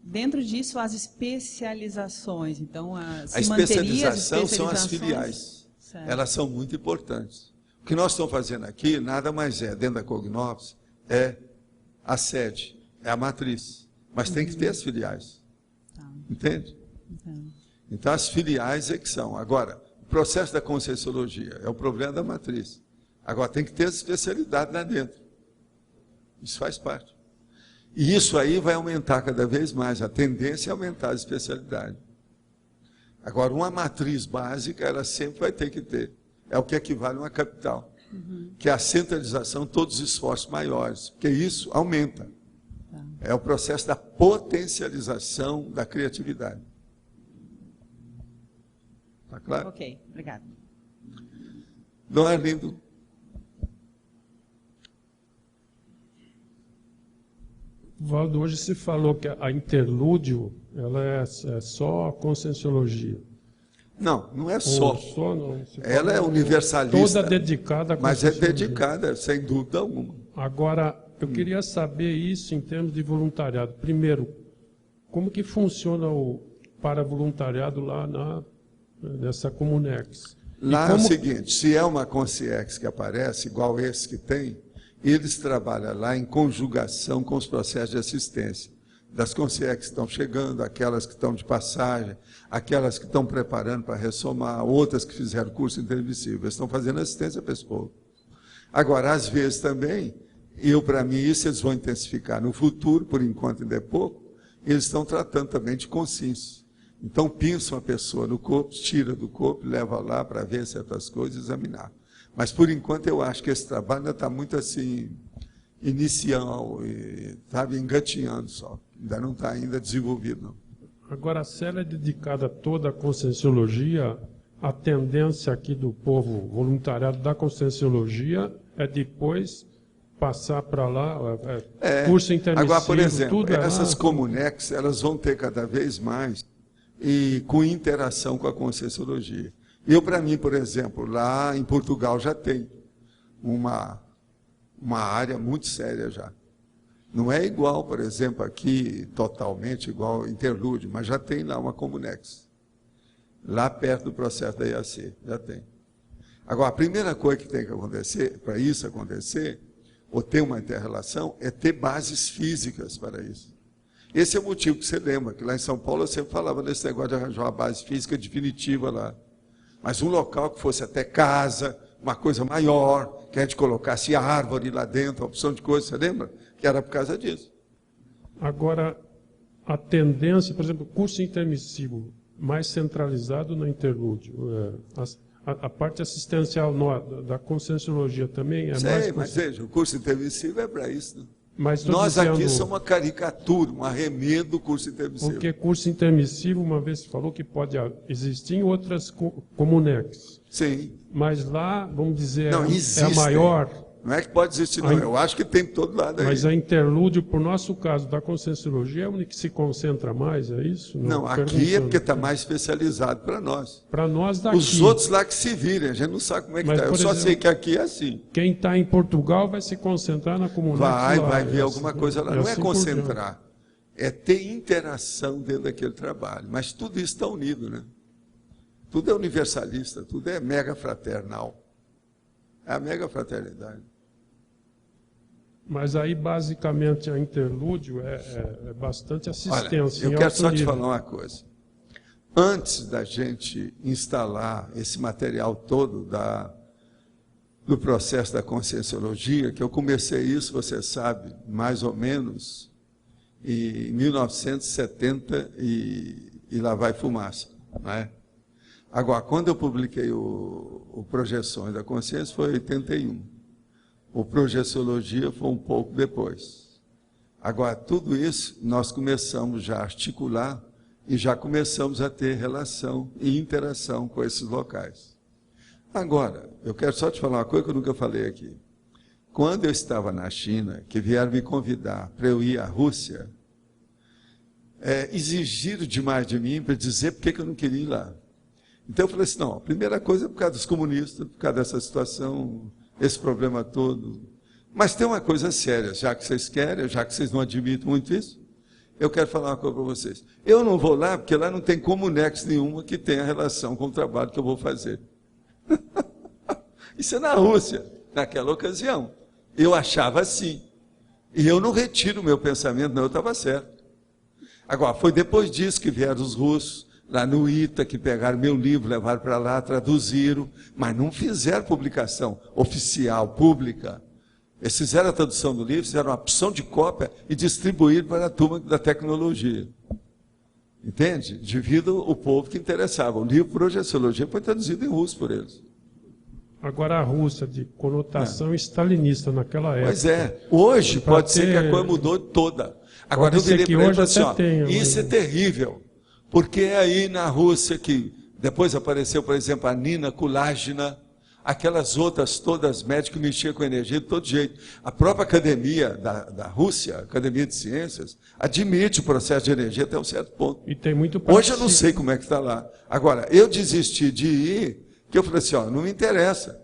Dentro disso, as especializações, então a especialização são as filiais. Certo. Elas são muito importantes. O que nós estamos fazendo aqui, nada mais é, dentro da Cognops, é a sede, é a matriz. Mas tem que ter as filiais. Entende? Então as filiais é que são. Agora, o processo da Conscienciologia é o problema da matriz. Agora tem que ter as especialidades lá dentro. Isso faz parte. E isso aí vai aumentar cada vez mais. A tendência é aumentar a especialidade. Agora, uma matriz básica, ela sempre vai ter que ter. É o que equivale a uma capital. Que é a centralização de todos os esforços maiores. Porque isso aumenta. É o processo da potencialização da criatividade. Está claro? Ok, obrigado. Dom Arlindo. Valdo, hoje se falou que a interlúdio ela é só a conscienciologia. Não, não é só. Não, ela é universalista. Toda dedicada à mas é dedicada, sem dúvida alguma. Agora, eu queria saber isso em termos de voluntariado. Primeiro, como que funciona o paravoluntariado lá nessa Comunex? Lá é o seguinte, se é uma Consciex que aparece, igual esse que tem, eles trabalham lá em conjugação com os processos de assistência. Das Consciex que estão chegando, aquelas que estão de passagem, aquelas que estão preparando para ressomar, outras que fizeram curso intermissivo. Eles estão fazendo assistência para esse povo. Agora, às vezes também, Para mim, isso eles vão intensificar no futuro, por enquanto ainda é pouco. Eles estão tratando também de consciência. Então, pinça uma pessoa no corpo, tira do corpo, leva lá para ver certas coisas, examinar. Mas, por enquanto, eu acho que esse trabalho ainda está muito assim, inicial, sabe, engatinhando só. Ainda não está ainda desenvolvido, não. Agora, se ela é dedicada toda à Conscienciologia, a tendência aqui do povo voluntariado da Conscienciologia é depois passar para lá, curso intermissivo. Agora, por exemplo, tudo essas Comunex, elas vão ter cada vez mais e com interação com a Conscienciologia. Para mim, por exemplo, lá em Portugal já tem uma área muito séria já. Não é igual, por exemplo, aqui, totalmente igual ao Interlúdio, mas já tem lá uma Comunex. Lá perto do processo da IAC, já tem. Agora, a primeira coisa que tem que acontecer, para isso acontecer, ou ter uma inter-relação, é ter bases físicas para isso. Esse é o motivo que você lembra, que lá em São Paulo eu sempre falava nesse negócio de arranjar uma base física definitiva lá. Mas um local que fosse até casa, uma coisa maior, que a gente colocasse árvore lá dentro, uma opção de coisa, você lembra? Que era por causa disso. Agora, a tendência, por exemplo, curso intermissivo, mais centralizado no interlúdio. A parte assistencial da Conscienciologia também é mais... Mas veja, o curso intermissivo é para isso. Né? Mas nós aqui somos uma caricatura, um arremedo do curso intermissivo. Porque curso intermissivo, uma vez você falou que pode existir em outras Comunex. Sim. Mas lá, vamos dizer, não, é a maior... Não é que pode existir, não. Eu acho que tem todo lado aí. Mas a interlúdio, por nosso caso, da Conscienciologia, é onde que se concentra mais, é isso? Não, aqui é porque está mais especializado para nós. Para nós daqui. Os outros lá que se virem, a gente não sabe como é que está. Eu só sei que aqui é assim. Quem está em Portugal vai se concentrar na comunidade. Vai ver alguma coisa lá. Não é concentrar, é ter interação dentro daquele trabalho. Mas tudo isso está unido, né? Tudo é universalista, tudo é mega fraternal. É a mega fraternidade. Mas aí, basicamente, a interlúdio é bastante assistência. Olha, eu quero só te falar uma coisa. Antes da gente instalar esse material todo do processo da Conscienciologia, que eu comecei isso, você sabe, mais ou menos, em 1970 e lá vai fumaça, não é? Agora, quando eu publiquei o Projeções da Consciência, foi em 81. O Projeciologia foi um pouco depois. Agora, tudo isso nós começamos já a articular e já começamos a ter relação e interação com esses locais. Agora, eu quero só te falar uma coisa que eu nunca falei aqui. Quando eu estava na China, que vieram me convidar para eu ir à Rússia, exigiram demais de mim para dizer por que eu não queria ir lá. Então eu falei assim, não, a primeira coisa é por causa dos comunistas, por causa dessa situação, esse problema todo. Mas tem uma coisa séria, já que vocês querem, já que vocês não admitem muito isso, eu quero falar uma coisa para vocês. Eu não vou lá, porque lá não tem Comunex nenhuma que tenha relação com o trabalho que eu vou fazer. Isso é na Rússia, naquela ocasião. Eu achava assim. E eu não retiro o meu pensamento, não, eu estava certo. Agora, foi depois disso que vieram os russos, lá no ITA, que pegaram meu livro, levaram para lá, traduziram, mas não fizeram publicação oficial, pública. Eles fizeram a tradução do livro, fizeram uma opção de cópia e distribuíram para a turma da tecnologia. Entende? Devido ao povo que interessava. O livro Projeciologia foi traduzido em russo por eles. Agora a Rússia, de conotação stalinista naquela época. Pois é. Hoje pode ser que a coisa mudou toda. Agora eu virei para ele e falei assim, isso é terrível. Porque é aí na Rússia que depois apareceu, por exemplo, a Nina Kulagina, aquelas outras todas médicas que mexiam com energia de todo jeito. A própria academia da Rússia, a Academia de Ciências, admite o processo de energia até um certo ponto. E tem muito Hoje eu não sei como é que está lá. Agora, eu desisti de ir, que eu falei assim, não me interessa.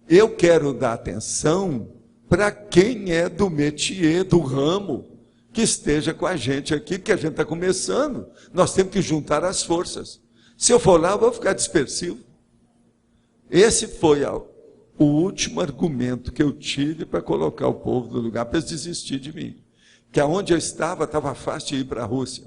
Eu quero dar atenção para quem é do métier, do ramo, que esteja com a gente aqui, porque a gente está começando. Nós temos que juntar as forças. Se eu for lá, eu vou ficar dispersivo. Esse foi o último argumento que eu tive para colocar o povo no lugar, para eles desistir de mim. Que aonde eu estava fácil de ir para a Rússia.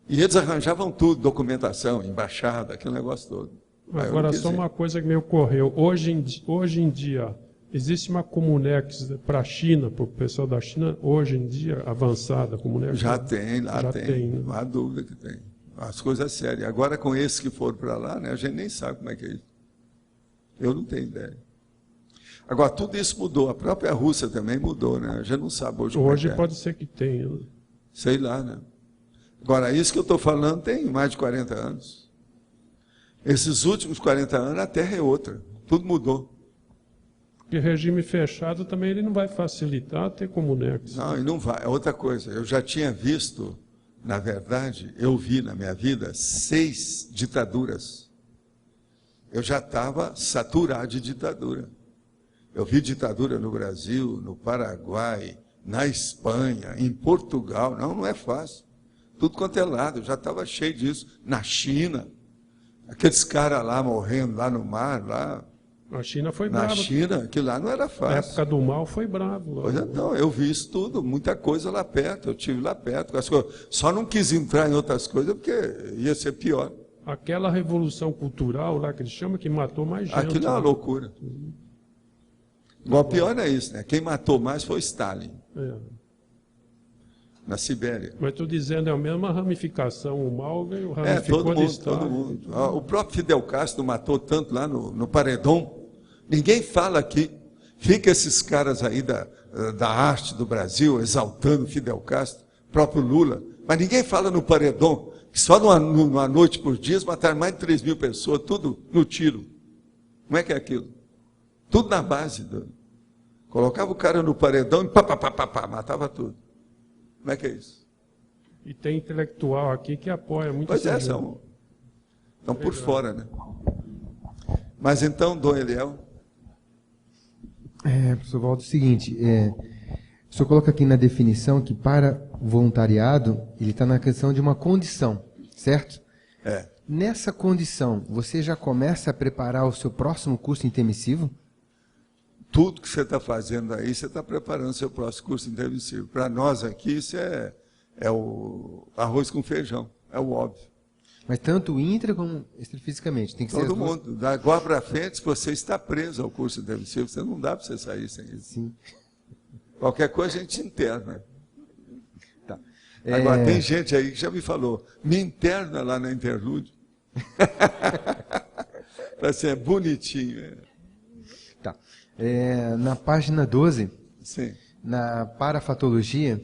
E eles arranjavam tudo, documentação, embaixada, aquele negócio todo. Agora, só uma coisa que me ocorreu. Hoje em dia, Existe uma Comunex para a China, para o pessoal da China, hoje em dia, avançada, Comunex? Já tem, lá já tem. Né? Não há dúvida que tem. As coisas sérias. Agora, com esses que foram para lá, né, a gente nem sabe como é que é isso. Eu não tenho ideia. Agora, tudo isso mudou. A própria Rússia também mudou, né? A gente não sabe hoje como é que é. Pode ser que tenha. Né? Sei lá, né? Agora, isso que eu estou falando tem mais de 40 anos. Esses últimos 40 anos, a Terra é outra. Tudo mudou. Porque regime fechado também ele não vai facilitar ter Comunex. Não, e não vai. É outra coisa. Eu já tinha visto, na verdade, eu vi na minha vida 6 ditaduras. Eu já estava saturado de ditadura. Eu vi ditadura no Brasil, no Paraguai, na Espanha, em Portugal. Não é fácil. Tudo quanto é lado, eu já estava cheio disso. Na China, aqueles caras lá morrendo, lá no mar, lá. A China foi brava. Na China, aquilo lá não era fácil. Na época do mal foi bravo. Lá. Pois então, eu vi isso tudo, muita coisa lá perto, eu estive lá perto. Só não quis entrar em outras coisas porque ia ser pior. Aquela revolução cultural lá que eles chamam, que matou mais gente. Aquilo é uma loucura. Igual pior é isso, né? Quem matou mais foi Stalin. Na Sibéria. Mas estou dizendo, é a mesma ramificação. O mal veio ramificou todo mundo. O próprio Fidel Castro matou tanto lá no Paredão. Ninguém fala aqui. Fica esses caras aí da arte do Brasil exaltando Fidel Castro, próprio Lula. Mas ninguém fala no Paredão, que só numa noite por dia mataram mais de 3.000 pessoas, tudo no tiro. Como é que é aquilo? Tudo na base. Colocava o cara no paredão e pá, matava tudo. Como é que é isso? E tem intelectual aqui que apoia muito. Pois é, estão por fora, né? Mas então, Dom Eliel. Professor Waldo, é o seguinte, o senhor coloca aqui na definição que para o voluntariado, ele está na questão de uma condição, certo? Nessa condição, você já começa a preparar o seu próximo curso intermissivo? Tudo que você está fazendo aí, você está preparando o seu próximo curso intermissivo. Para nós aqui, isso é o arroz com feijão, é o óbvio. Mas tanto intra como extrafisicamente? Tem que Todo ser mundo. Da agora para frente, você está preso ao curso intermissivo, você não dá para você sair sem isso. Sim. Qualquer coisa a gente interna. Tá. Agora, tem gente aí que já me falou, me interna lá na Interlúdio. Para ser bonitinho. Tá. Na página 12, sim, na parafatologia,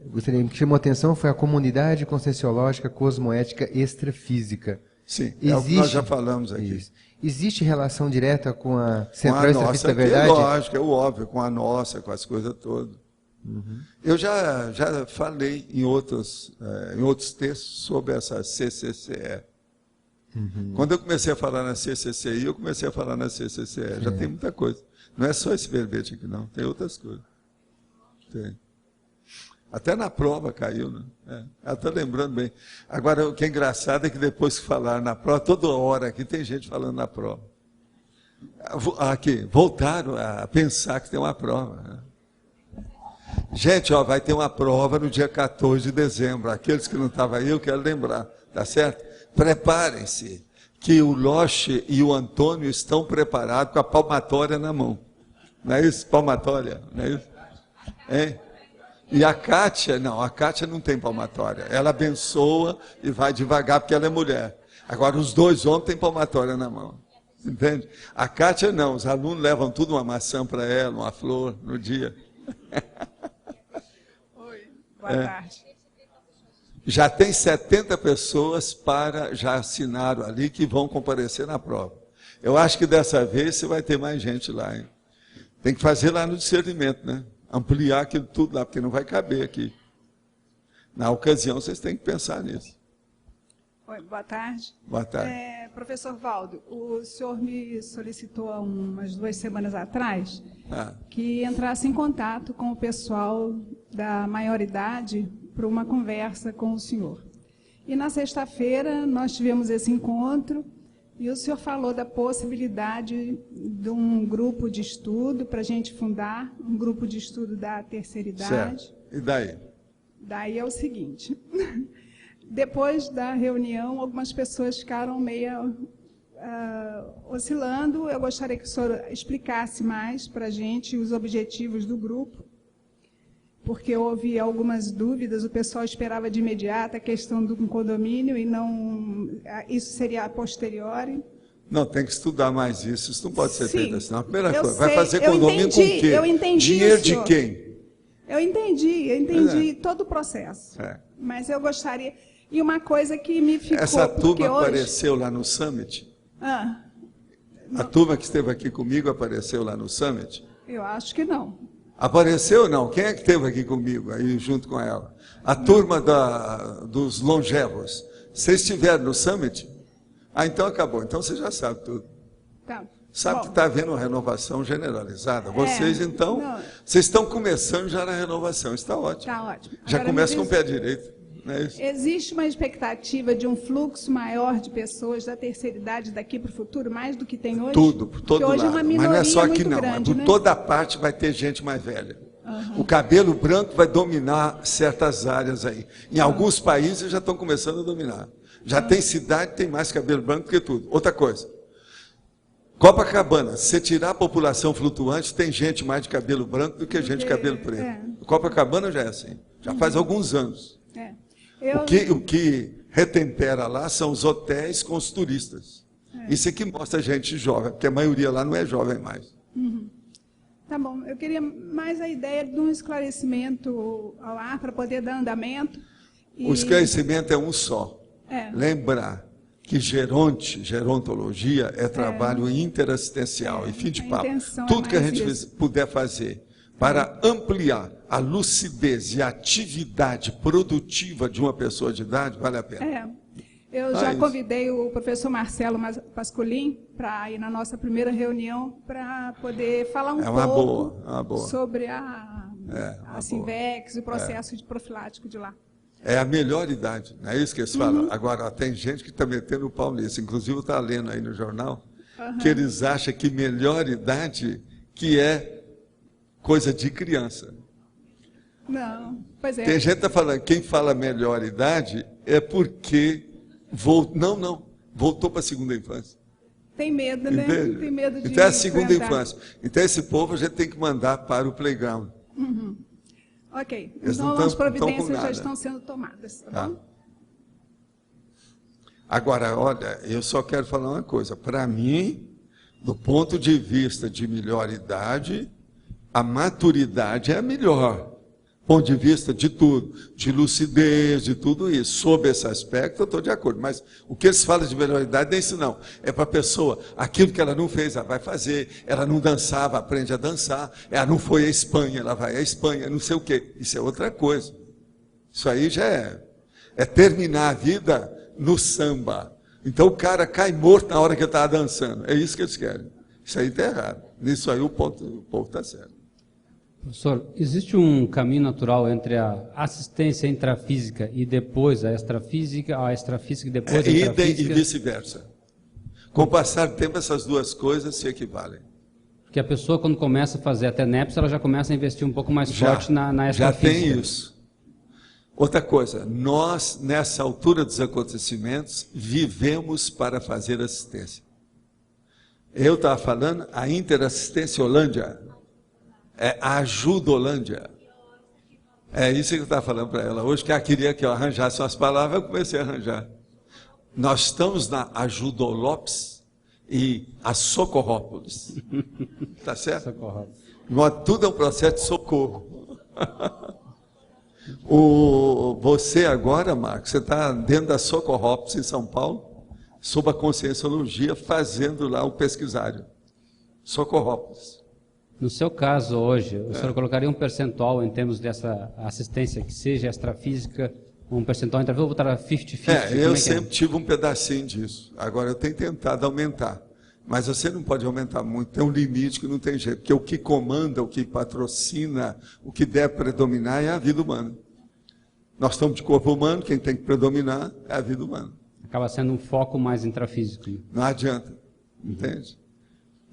gostaria que chamou a atenção foi a comunidade conscienciológica cosmoética extrafísica. Sim, é o que nós já falamos aqui. Isso. Existe relação direta com a central extrafísica da verdade? verdade? Lógico, é o óbvio, com a nossa, com as coisas todas. Uhum. Eu já falei em outros textos sobre essa CCCE. Uhum. Quando eu comecei a falar na CCCI, eu comecei a falar na CCCE. Já tem muita coisa. Não é só esse verbete aqui, não. Tem outras coisas. Tem. Até na prova caiu, né? Eu estou lembrando bem. Agora, o que é engraçado é que depois que falaram na prova, toda hora aqui tem gente falando na prova. Aqui, voltaram a pensar que tem uma prova. Né? Gente, vai ter uma prova no dia 14 de dezembro. Aqueles que não estavam aí, eu quero lembrar, tá certo? Preparem-se, que o Loche e o Antônio estão preparados com a palmatória na mão. Não é isso? Palmatória, não é isso? Hein? E a Kátia não tem palmatória. Ela abençoa e vai devagar porque ela é mulher. Agora, os dois homens têm palmatória na mão. Entende? A Kátia não, os alunos levam tudo, uma maçã para ela, uma flor no dia. Oi, boa tarde. Já tem 70 pessoas já assinaram ali que vão comparecer na prova. Eu acho que dessa vez você vai ter mais gente lá, hein? Tem que fazer lá no discernimento, né? Ampliar aquilo tudo lá, porque não vai caber aqui. Na ocasião, vocês têm que pensar nisso. Oi, boa tarde. Boa tarde. Professor Waldo, o senhor me solicitou há umas 2 semanas atrás que entrasse em contato com o pessoal da maioridade para uma conversa com o senhor. E na sexta-feira nós tivemos esse encontro e o senhor falou da possibilidade de um grupo de estudo para a gente fundar, um grupo de estudo da terceira idade. Certo. E daí? Daí é o seguinte, depois da reunião algumas pessoas ficaram meio oscilando. Eu gostaria que o senhor explicasse mais para a gente os objetivos do grupo, porque houve algumas dúvidas, o pessoal esperava de imediato a questão do condomínio e não, isso seria a posteriori. Não, tem que estudar mais isso. Isso não pode ser feito assim. Não. A primeira coisa, sei, vai fazer condomínio com o quê? Eu entendi Dinheiro isso. de quem? Eu entendi todo o processo. Mas eu gostaria... E uma coisa que me ficou... Essa turma hoje... apareceu lá no Summit? A turma que esteve aqui comigo apareceu lá no Summit? Eu acho que não. Apareceu ou não? Quem é que esteve aqui comigo, aí junto com ela? A turma dos longevos. Vocês estiveram no Summit? Então acabou. Então você já sabe tudo. Tá. Sabe que está havendo uma renovação generalizada. Vocês, então, vocês estão começando já na renovação. Isso está ótimo. Está ótimo. Já começa com o pé direito. Não é isso? Existe uma expectativa de um fluxo maior de pessoas da terceira idade daqui para o futuro, mais do que tem hoje? Tudo, por todo hoje lado. É uma minoria. Mas não é só aqui muito não. grande, Por toda parte vai ter gente mais velha. O cabelo branco vai dominar certas áreas aí. Em alguns países já estão começando a dominar. Já tem cidade que tem mais cabelo branco do que tudo. Outra coisa. Copacabana, se você tirar a população flutuante, tem gente mais de cabelo branco do que gente de cabelo preto. Copacabana já é assim. Já faz alguns anos. O que retempera lá são os hotéis com os turistas. Isso é que mostra gente jovem, porque a maioria lá não é jovem mais. Tá bom. Eu queria mais a ideia de um esclarecimento ao ar para poder dar andamento. O esclarecimento é um só. Lembrar que gerontologia é trabalho interassistencial. E fim de papo. Tudo que a gente puder fazer para ampliar a lucidez e a atividade produtiva de uma pessoa de idade, vale a pena. Eu já convidei o professor Marcelo Pascolin para ir na nossa primeira reunião para poder falar um pouco sobre a Sinvex e o processo de profilático de lá. É a melhor idade, não é isso que eles falam? Agora, tem gente que está metendo o pau nisso, inclusive está lendo aí no jornal, que eles acham que melhor idade que é coisa de criança. Não, pois é. Tem gente que está falando, quem fala melhor idade é porque voltou para a segunda infância. Tem medo, né? Entende? Tem medo de então é a segunda infância. Então esse povo a gente tem que mandar para o playground. Ok, eles então as providências já estão sendo tomadas, tá bom? Agora, olha, eu só quero falar uma coisa. Para mim, do ponto de vista de melhor idade, a maturidade é a melhor. Ponto de vista de tudo, de lucidez, de tudo isso. Sob esse aspecto, eu estou de acordo. Mas o que eles falam de melhor idade nem isso não. É para a pessoa, aquilo que ela não fez, ela vai fazer. Ela não dançava, aprende a dançar. Ela não foi à Espanha, ela vai à Espanha, não sei o quê. Isso é outra coisa. Isso aí já é terminar a vida no samba. Então o cara cai morto na hora que ele estava dançando. É isso que eles querem. Isso aí está errado. Nisso aí o povo está certo. Professor, existe um caminho natural entre a assistência intrafísica e depois a extrafísica e depois a intrafísica? E vice-versa. Com o passar do tempo, essas duas coisas se equivalem. Porque a pessoa, quando começa a fazer a TENEPS, ela já começa a investir um pouco mais forte na extrafísica. Já tem isso. Outra coisa, nós, nessa altura dos acontecimentos, vivemos para fazer assistência. Eu estava falando a Interassistência Holândia. É a Ajudolândia. É isso que eu estava falando para ela hoje, que ela queria que eu arranjasse umas palavras, eu comecei a arranjar. Nós estamos na Ajudolopes e a Socorrópolis. Tá certo? Socorrópolis. Tudo é um processo de socorro. Você agora, Marcos, você está dentro da Socorrópolis em São Paulo, sob a Conscienciologia, fazendo lá o pesquisário. Socorrópolis. No seu caso hoje, o senhor colocaria um percentual em termos dessa assistência que seja extrafísica, um percentual entre, vou botar 50-50? Eu sempre tive um pedacinho disso. Agora eu tenho tentado aumentar. Mas você não pode aumentar muito, tem um limite que não tem jeito. Porque o que comanda, o que patrocina, o que deve predominar é a vida humana. Nós estamos de corpo humano, quem tem que predominar é a vida humana. Acaba sendo um foco mais intrafísico. Não adianta, entende?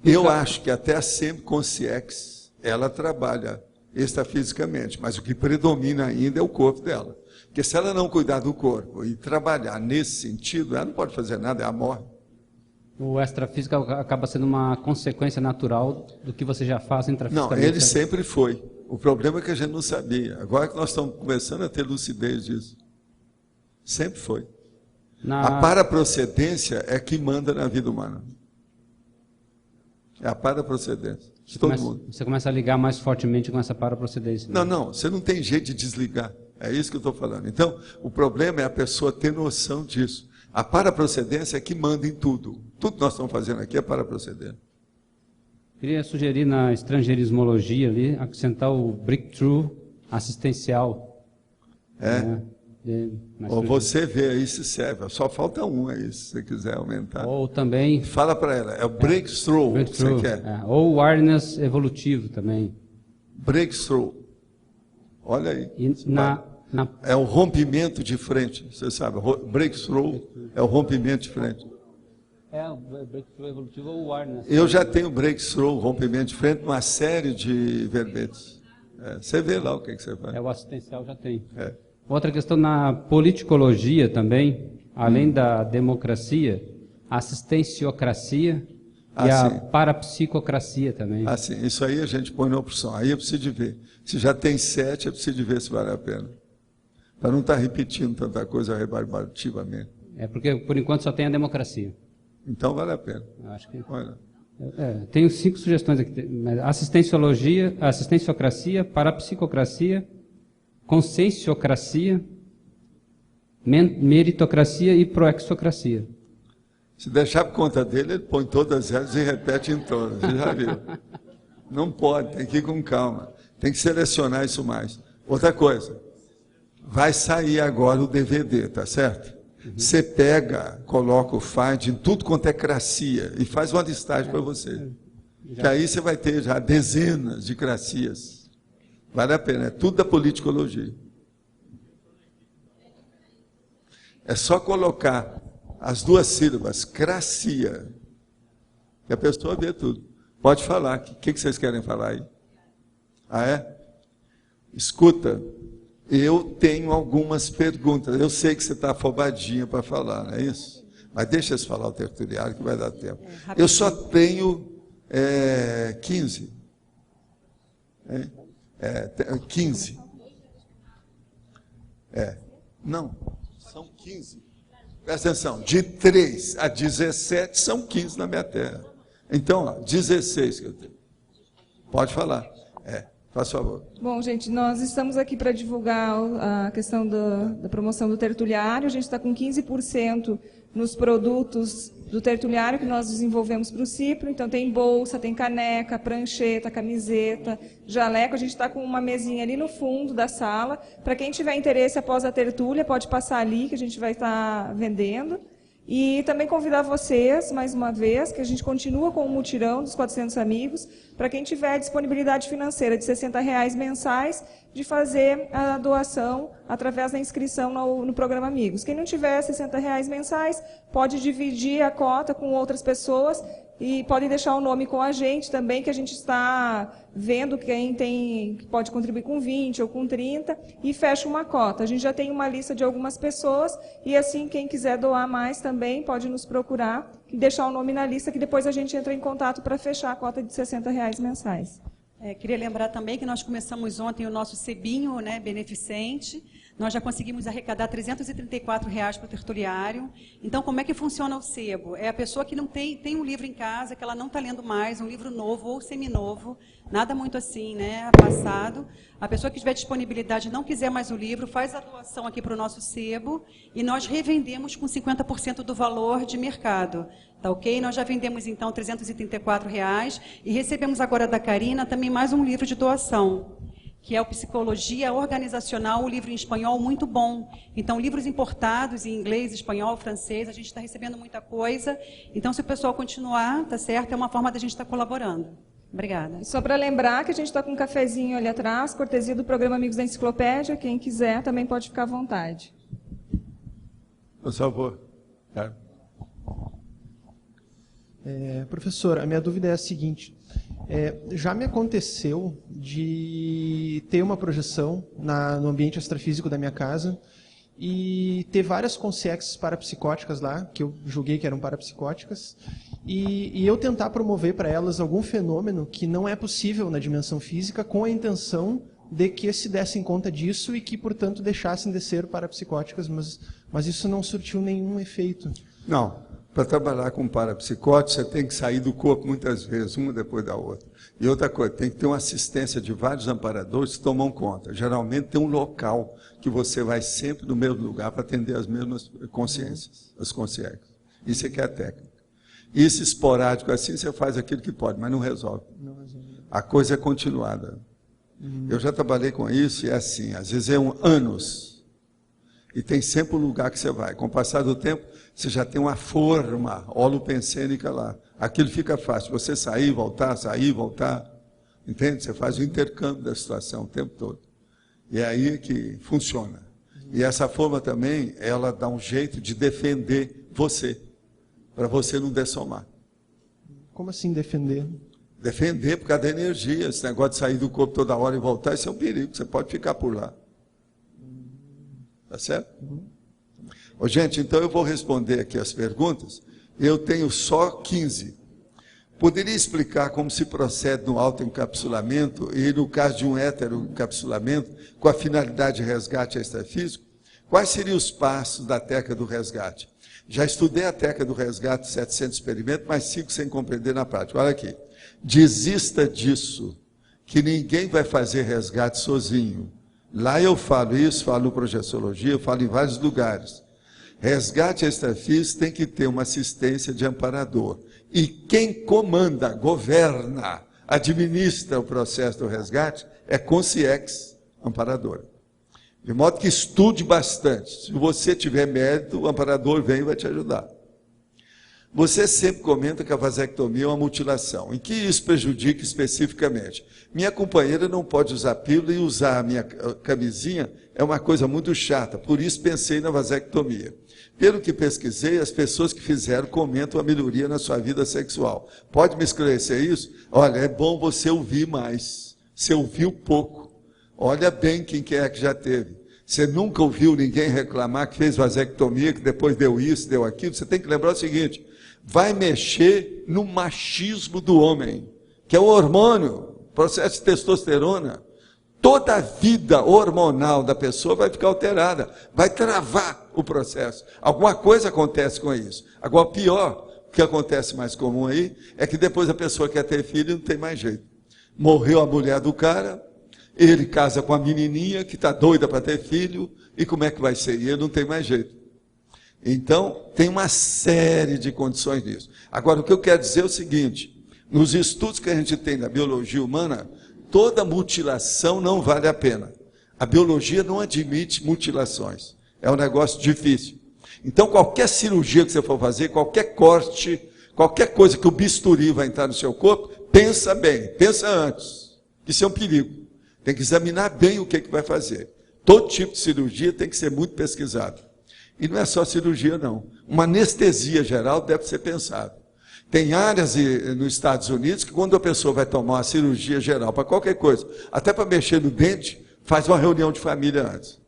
Eu acho que até a Semconsciex, ela trabalha extrafisicamente, mas o que predomina ainda é o corpo dela. Porque se ela não cuidar do corpo e trabalhar nesse sentido, ela não pode fazer nada, ela morre. O extrafísica acaba sendo uma consequência natural do que você já faz intrafisicamente. Não, ele sempre foi. O problema é que a gente não sabia. Agora que nós estamos começando a ter lucidez disso. Sempre foi. A paraprocedência é que manda na vida humana. É a paraprocedência. Você começa a ligar mais fortemente com essa paraprocedência. Não, não, você não tem jeito de desligar. É isso que eu estou falando. Então, o problema é a pessoa ter noção disso. A paraprocedência é que manda em tudo. Tudo que nós estamos fazendo aqui é paraprocedência. Queria sugerir na estrangeirismologia ali, acrescentar o breakthrough assistencial. Ou você vê aí se serve. Só falta um aí, se você quiser aumentar. Ou também... Fala para ela, é o breakthrough que você quer. Ou o awareness evolutivo também. Breakthrough. Olha aí. É o rompimento de frente, você sabe. Breakthrough é o rompimento de frente. É o breakthrough evolutivo ou o awareness. Eu já tenho breakthrough, rompimento de frente, uma série de verbetes. Você vê lá o que você faz. O assistencial já tem. Outra questão na politicologia também, além da democracia, a assistenciocracia e a parapsicocracia também. Sim, isso aí a gente põe na opção. Aí eu preciso de ver. Se já tem 7, eu preciso de ver se vale a pena. Para não estar repetindo tanta coisa rebarbativamente. Porque por enquanto só tem a democracia. Então vale a pena. Eu acho que... Olha. Tenho 5 sugestões aqui. Assistenciologia, assistenciocracia, parapsicocracia, conscienciocracia, meritocracia e proexocracia. Se deixar por conta dele, ele põe todas elas e repete em todas. Você já viu? Não pode, tem que ir com calma. Tem que selecionar isso mais. Outra coisa, vai sair agora o DVD, tá certo? Você pega, coloca o Find em tudo quanto é cracia e faz uma listagem para você. Que aí você vai ter já dezenas de cracias. Vale a pena, é tudo da politicologia. É só colocar as 2 sílabas, cracia, que a pessoa vê tudo. Pode falar, o que vocês querem falar aí? Escuta, eu tenho algumas perguntas. Eu sei que você está afobadinha para falar, não é isso? Mas deixa eu falar o tertuliário que vai dar tempo. Eu só tenho 15. 15. Não, são 15. Presta atenção, de 3 a 17 são 15 na minha terra. Então, 16 que eu tenho. Pode falar. Faz favor. Bom, gente, nós estamos aqui para divulgar a questão da promoção do tertuliário. A gente está com 15% nos produtos do tertuliário que nós desenvolvemos para o Cipro. Então, tem bolsa, tem caneca, prancheta, camiseta, jaleco. A gente está com uma mesinha ali no fundo da sala. Para quem tiver interesse após a tertúlia, pode passar ali que a gente vai estar vendendo. E também convidar vocês, mais uma vez, que a gente continua com o mutirão dos 400 amigos, para quem tiver disponibilidade financeira de R$60 mensais, de fazer a doação através da inscrição no programa Amigos. Quem não tiver R$60 mensais, pode dividir a cota com outras pessoas e podem deixar o nome com a gente também, que a gente está vendo que pode contribuir com 20 ou com 30 e fecha uma cota. A gente já tem uma lista de algumas pessoas e assim quem quiser doar mais também pode nos procurar e deixar o nome na lista que depois a gente entra em contato para fechar a cota de R$60 mensais. Queria lembrar também que nós começamos ontem o nosso Cebinho, beneficente. Nós já conseguimos arrecadar R$334 para o tertuliário. Então, como é que funciona o sebo? É a pessoa que não tem um livro em casa, que ela não está lendo mais, um livro novo ou seminovo, nada muito assim, passado. A pessoa que tiver disponibilidade e não quiser mais o livro, faz a doação aqui para o nosso sebo e nós revendemos com 50% do valor de mercado. Tá ok? Nós já vendemos, então, R$334 e recebemos agora da Karina também mais um livro de doação, que é o Psicologia Organizacional, um livro em espanhol muito bom. Então, livros importados em inglês, espanhol, francês, a gente está recebendo muita coisa. Então, se o pessoal continuar, tá certo? É uma forma da gente estar colaborando. Obrigada. Só para lembrar que a gente está com um cafezinho ali atrás, cortesia do programa Amigos da Enciclopédia. Quem quiser também pode ficar à vontade. Por favor. Professor, a minha dúvida é a seguinte. Já me aconteceu de ter uma projeção no ambiente extrafísico da minha casa e ter várias consciências parapsicóticas lá, que eu julguei que eram parapsicóticas, e eu tentar promover para elas algum fenômeno que não é possível na dimensão física, com a intenção de que se dessem conta disso e que, portanto, deixassem de ser parapsicóticas, mas isso não surtiu nenhum efeito. Não. Para trabalhar com parapsicóticos, você tem que sair do corpo muitas vezes, uma depois da outra. E outra coisa, tem que ter uma assistência de vários amparadores que tomam conta. Geralmente tem um local que você vai sempre no mesmo lugar para atender as mesmas consciências, as consciências. Isso é que é a técnica. Isso esporádico assim, você faz aquilo que pode, mas não resolve. A coisa é continuada. Eu já trabalhei com isso e é assim, às vezes é anos. E tem sempre um lugar que você vai. Com o passar do tempo, você já tem uma forma holopensênica lá. Aquilo fica fácil. Você sair, voltar, entende? Você faz o intercâmbio da situação o tempo todo. E é aí que funciona. E essa forma também, ela dá um jeito de defender você, para você não dessomar. Como assim defender? Defender por causa da energia. Esse negócio de sair do corpo toda hora e voltar, isso é um perigo. Você pode ficar por lá. Tá certo? Ô, gente, então eu vou responder aqui as perguntas. Eu tenho só 15. Poderia explicar como se procede no autoencapsulamento e, no caso de um heteroencapsulamento, com a finalidade de resgate extrafísico? Quais seriam os passos da técnica do resgate? Já estudei a técnica do resgate, 700 experimentos, mas sigo sem compreender na prática. Olha aqui. Desista disso, que ninguém vai fazer resgate sozinho. Lá eu falo isso, falo no Projeciologia, eu falo em vários lugares. Resgate extrafísico tem que ter uma assistência de amparador. E quem comanda, governa, administra o processo do resgate é consciex amparadora. De modo que estude bastante. Se você tiver mérito, o amparador vem e vai te ajudar. Você sempre comenta que a vasectomia é uma mutilação. Em que isso prejudica especificamente? Minha companheira não pode usar pílula e usar a minha camisinha é uma coisa muito chata. Por isso pensei na vasectomia. Pelo que pesquisei, as pessoas que fizeram comentam a melhoria na sua vida sexual. Pode me esclarecer isso? Olha, é bom você ouvir mais. Você ouviu pouco. Olha bem quem é que já teve. Você nunca ouviu ninguém reclamar que fez vasectomia, que depois deu isso, deu aquilo. Você tem que lembrar o seguinte, vai mexer no machismo do homem, que é o hormônio, processo de testosterona. Toda a vida hormonal da pessoa vai ficar alterada, vai travar o processo. Alguma coisa acontece com isso. Agora, o pior, o que acontece mais comum aí, é que depois a pessoa quer ter filho e não tem mais jeito. Morreu a mulher do cara, ele casa com a menininha que está doida para ter filho, e como é que vai ser? E ele não tem mais jeito. Então, tem uma série de condições nisso. Agora, o que eu quero dizer é o seguinte, nos estudos que a gente tem da biologia humana, toda mutilação não vale a pena. A biologia não admite mutilações. É um negócio difícil. Então, qualquer cirurgia que você for fazer, qualquer corte, qualquer coisa que o bisturi vai entrar no seu corpo, pensa bem, pensa antes. Isso é um perigo. Tem que examinar bem o que vai fazer. Todo tipo de cirurgia tem que ser muito pesquisado. E não é só cirurgia, não. Uma anestesia geral deve ser pensada. Tem áreas nos Estados Unidos que quando a pessoa vai tomar uma cirurgia geral para qualquer coisa, até para mexer no dente, faz uma reunião de família antes.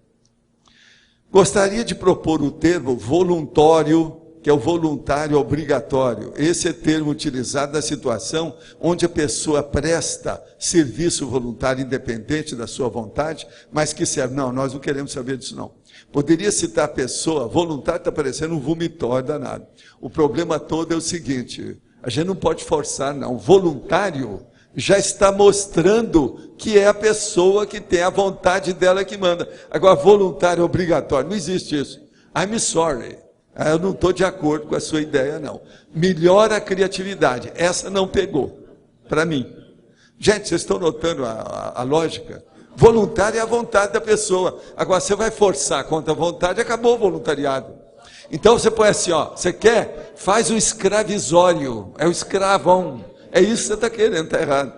Gostaria de propor o termo voluntário, que é o voluntário obrigatório. Esse é o termo utilizado na situação onde a pessoa presta serviço voluntário independente da sua vontade, mas que serve. Não, nós não queremos saber disso não. Poderia citar a pessoa, voluntário está parecendo um vomitório danado. O problema todo é o seguinte, a gente não pode forçar não. O voluntário já está mostrando que é a pessoa que tem a vontade dela que manda. Agora, voluntário obrigatório, não existe isso. I'm sorry. Eu não estou de acordo com a sua ideia, não. Melhora a criatividade. Essa não pegou, para mim. Gente, vocês estão notando a lógica? Voluntário é a vontade da pessoa. Agora, você vai forçar contra a vontade, acabou o voluntariado. Então, você põe assim, ó, você quer? Faz o escravisório. É o escravão. É isso que você está querendo, está errado.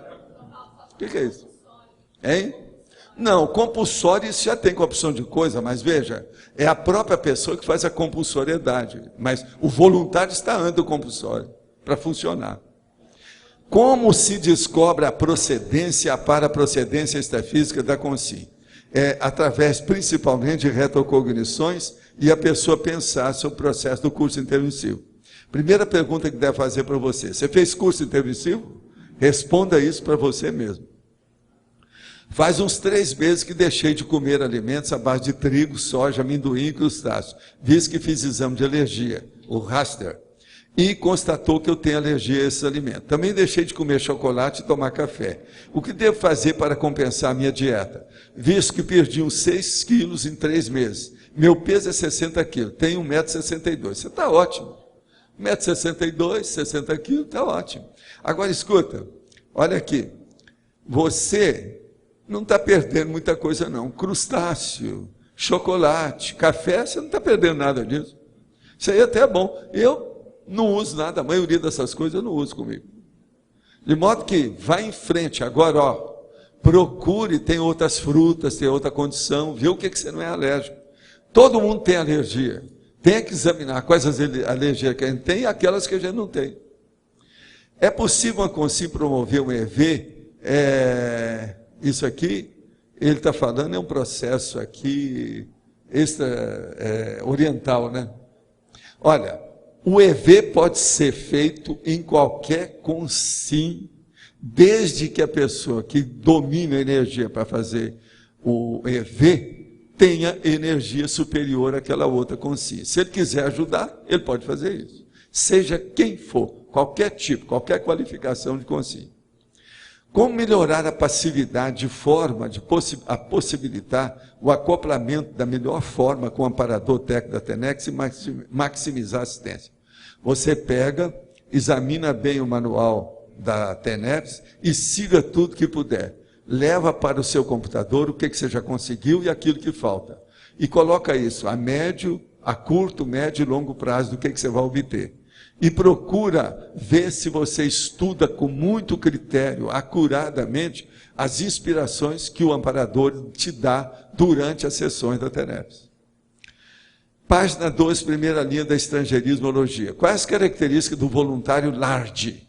O que é isso? Hein? Não, compulsório isso já tem com opção de coisa, mas veja, é a própria pessoa que faz a compulsoriedade, mas o voluntário está antes do compulsório, para funcionar. Como se descobre a procedência, a paraprocedência extrafísica da consciência? através principalmente de retrocognições e a pessoa pensar sobre o processo do curso intermissivo. Primeira pergunta que deve fazer para você: você fez curso intermissivo? Responda isso para você mesmo. Faz uns 3 meses que deixei de comer alimentos à base de trigo, soja, amendoim e crustáceo, visto que fiz exame de alergia, o raster, e constatou que eu tenho alergia a esses alimentos. Também deixei de comer chocolate e tomar café. O que devo fazer para compensar a minha dieta? Visto que perdi uns 6 quilos em 3 meses. Meu peso é 60 quilos, tenho 1,62 m. Você está ótimo. 1,62 m, 60 quilos, está ótimo. Agora escuta, olha aqui. Você não está perdendo muita coisa não. Crustáceo, chocolate, café, você não está perdendo nada disso. Isso aí até é bom. Eu não uso nada, a maioria dessas coisas eu não uso comigo. De modo que, vai em frente. Agora, procure, tem outras frutas, tem outra condição, vê o que você não é alérgico. Todo mundo tem alergia. Tem que examinar quais as alergias que a gente tem e aquelas que a gente não tem. É possível a Consim promover um EV? Isso aqui, ele está falando, é um processo aqui oriental, né? Olha, o EV pode ser feito em qualquer Consim, desde que a pessoa que domina a energia para fazer o EV tenha energia superior àquela outra Consim. Se ele quiser ajudar, ele pode fazer isso. Seja quem for, qualquer tipo, qualquer qualificação de Consim. Como melhorar a passividade de forma a possibilitar o acoplamento da melhor forma com o amparador técnico da TENEPS e maximizar a assistência? Você pega, examina bem o manual da TENEPS e siga tudo que puder. Leva para o seu computador o que você já conseguiu e aquilo que falta. E coloca isso a médio, a curto, médio e longo prazo do que você vai obter. E procura ver se você estuda com muito critério, acuradamente, as inspirações que o amparador te dá durante as sessões da TENEPS. Página 2, primeira linha da estrangeirismologia. Quais as características do voluntário large?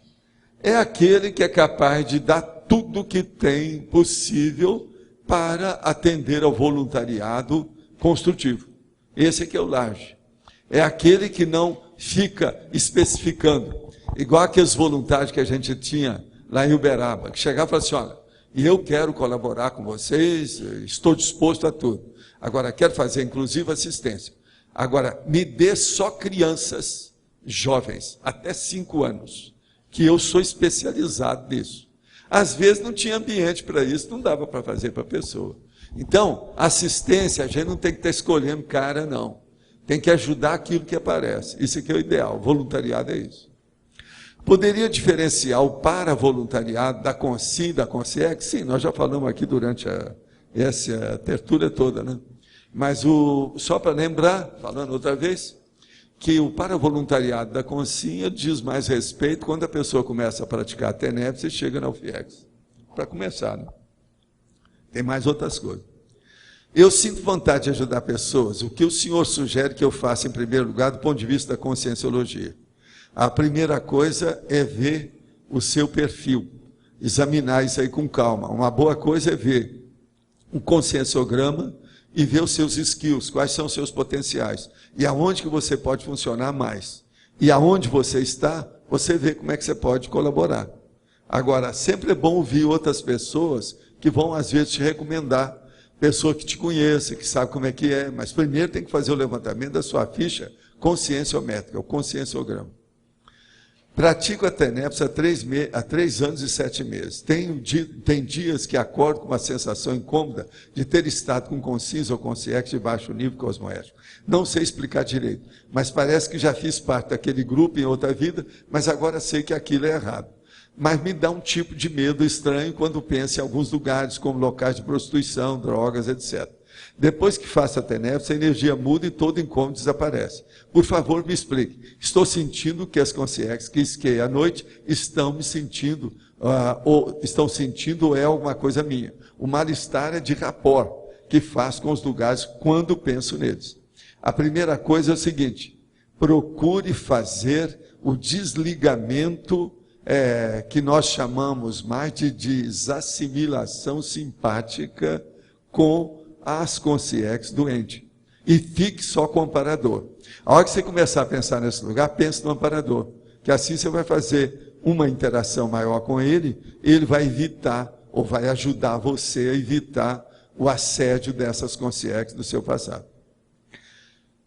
É aquele que é capaz de dar tudo o que tem possível para atender ao voluntariado construtivo. Esse aqui é o large. É aquele que não fica especificando, igual aqueles voluntários que a gente tinha lá em Uberaba, que chegava e falava assim: olha, eu quero colaborar com vocês, estou disposto a tudo. Agora, quero fazer, inclusive, assistência. Agora, me dê só crianças jovens, até 5 anos, que eu sou especializado nisso. Às vezes não tinha ambiente para isso, não dava para fazer para a pessoa. Então, assistência, a gente não tem que estar escolhendo cara, não. Tem que ajudar aquilo que aparece. Isso aqui é o ideal. Voluntariado é isso. Poderia diferenciar o paravoluntariado da Consim e da Consciência? Sim, nós já falamos aqui durante essa tertúlia toda, né? Mas só para lembrar, falando outra vez, que o paravoluntariado da Consim diz mais respeito quando a pessoa começa a praticar a TENEPS e chega na UFIEX. Para começar, né? Tem mais outras coisas. Eu sinto vontade de ajudar pessoas. O que o senhor sugere que eu faça, em primeiro lugar, do ponto de vista da conscienciologia? A primeira coisa é ver o seu perfil, examinar isso aí com calma. Uma boa coisa é ver um conscienciograma e ver os seus skills, quais são os seus potenciais, e aonde que você pode funcionar mais. E aonde você está, você vê como é que você pode colaborar. Agora, sempre é bom ouvir outras pessoas que vão, às vezes, te recomendar. Pessoa que te conheça, que sabe como é que é, mas primeiro tem que fazer o levantamento da sua ficha conscienciométrica, o conscienciograma. Pratico a TENEPS há 3 anos e 7 meses. Tem dias que acordo com uma sensação incômoda de ter estado com consciência ou consciência de baixo nível cosmoético. Não sei explicar direito, mas parece que já fiz parte daquele grupo em outra vida, mas agora sei que aquilo é errado. Mas me dá um tipo de medo estranho quando penso em alguns lugares, como locais de prostituição, drogas, etc. Depois que faço a TENEPS, a energia muda e todo incômodo desaparece. Por favor, me explique. Estou sentindo que as consciências que esquei à noite estão me sentindo, ou é alguma coisa minha. O mal-estar é de rapport que faço com os lugares quando penso neles. A primeira coisa é o seguinte: procure fazer o desligamento que nós chamamos mais de desassimilação simpática com as consciências doentes. E fique só com o amparador. A hora que você começar a pensar nesse lugar, pense no amparador. Que assim você vai fazer uma interação maior com ele, ele vai evitar, ou vai ajudar você a evitar o assédio dessas consciências do seu passado.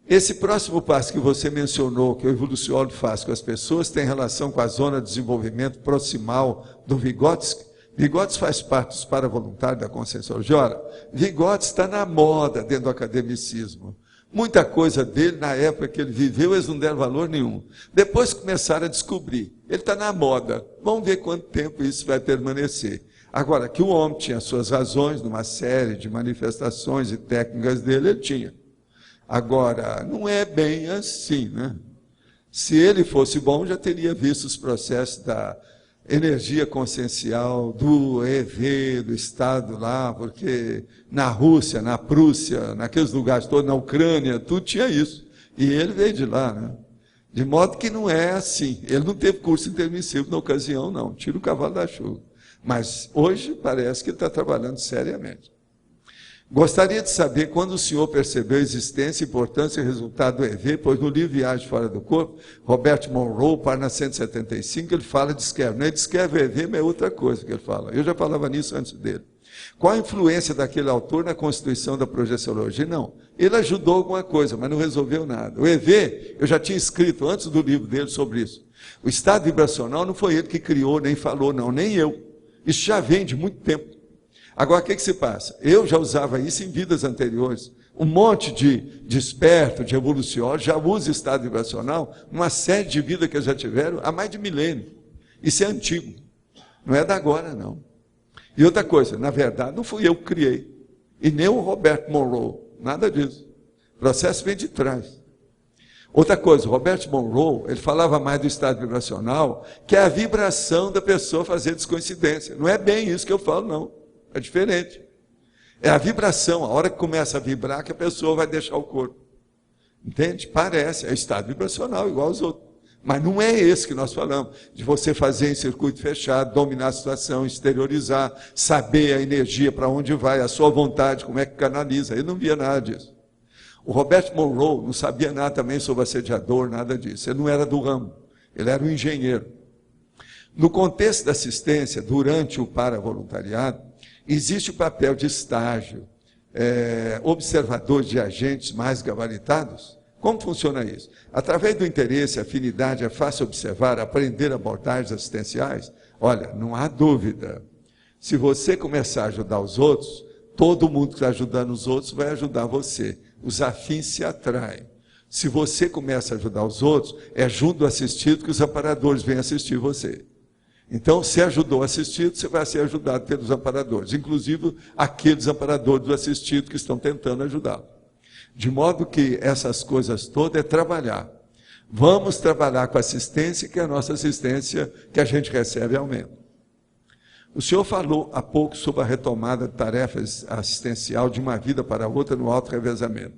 Esse próximo passo que você mencionou, que o evoluciólogo faz com as pessoas, tem relação com a zona de desenvolvimento proximal do Vygotsky. Vygotsky faz parte dos paravoluntários da Conscienciologia. Ora, Vygotsky está na moda dentro do academicismo. Muita coisa dele, na época que ele viveu, eles não deram valor nenhum. Depois começaram a descobrir. Ele está na moda. Vamos ver quanto tempo isso vai permanecer. Agora, que o homem tinha suas razões, numa série de manifestações e técnicas dele, ele tinha. Agora, não é bem assim, né? Se ele fosse bom, já teria visto os processos da energia consciencial, do EV, do Estado lá, porque na Rússia, na Prússia, naqueles lugares todos, na Ucrânia, tudo tinha isso. E ele veio de lá, né? De modo que não é assim. Ele não teve curso intermissivo na ocasião, não. Tira o cavalo da chuva. Mas hoje parece que ele está trabalhando seriamente. Gostaria de saber quando o senhor percebeu a existência, importância e resultado do EV, pois no livro Viagem Fora do Corpo, Robert Monroe, página 175, ele fala de Skev. Não é de Skev, EV, mas é outra coisa que ele fala. Eu já falava nisso antes dele. Qual a influência daquele autor na constituição da projeciologia? Não. Ele ajudou alguma coisa, mas não resolveu nada. O EV, eu já tinha escrito antes do livro dele sobre isso. O estado vibracional não foi ele que criou, nem falou, não, nem eu. Isso já vem de muito tempo. Agora, o que se passa? Eu já usava isso em vidas anteriores. Um monte de desperto, de evoluciólogo, já usa estado vibracional numa série de vidas que eles já tiveram há mais de milênio. Isso é antigo. Não é da agora, não. E outra coisa, na verdade, não fui eu que criei. E nem o Robert Monroe. Nada disso. O processo vem de trás. Outra coisa, o Robert Monroe, ele falava mais do estado vibracional, que é a vibração da pessoa fazer descoincidência. Não é bem isso que eu falo, não. É diferente. É a vibração, a hora que começa a vibrar, que a pessoa vai deixar o corpo. Entende? Parece, é estado vibracional, igual aos outros. Mas não é esse que nós falamos, de você fazer em circuito fechado, dominar a situação, exteriorizar, saber a energia para onde vai, a sua vontade, como é que canaliza. Ele não via nada disso. O Robert Monroe não sabia nada também sobre assediador, nada disso. Ele não era do ramo, ele era um engenheiro. No contexto da assistência, durante o paravoluntariado, existe o papel de estágio, observador de agentes mais gabaritados. Como funciona isso? Através do interesse, afinidade, é fácil observar, aprender abordagens assistenciais? Olha, não há dúvida. Se você começar a ajudar os outros, todo mundo que está ajudando os outros vai ajudar você. Os afins se atraem. Se você começa a ajudar os outros, é junto do assistido que os amparadores vêm assistir você. Então, se ajudou o assistido, você vai ser ajudado pelos amparadores, inclusive aqueles amparadores do assistido que estão tentando ajudá-lo. De modo que essas coisas todas é trabalhar. Vamos trabalhar com assistência, que a nossa assistência que a gente recebe aumenta. O senhor falou há pouco sobre a retomada de tarefas assistencial de uma vida para outra no auto-revezamento.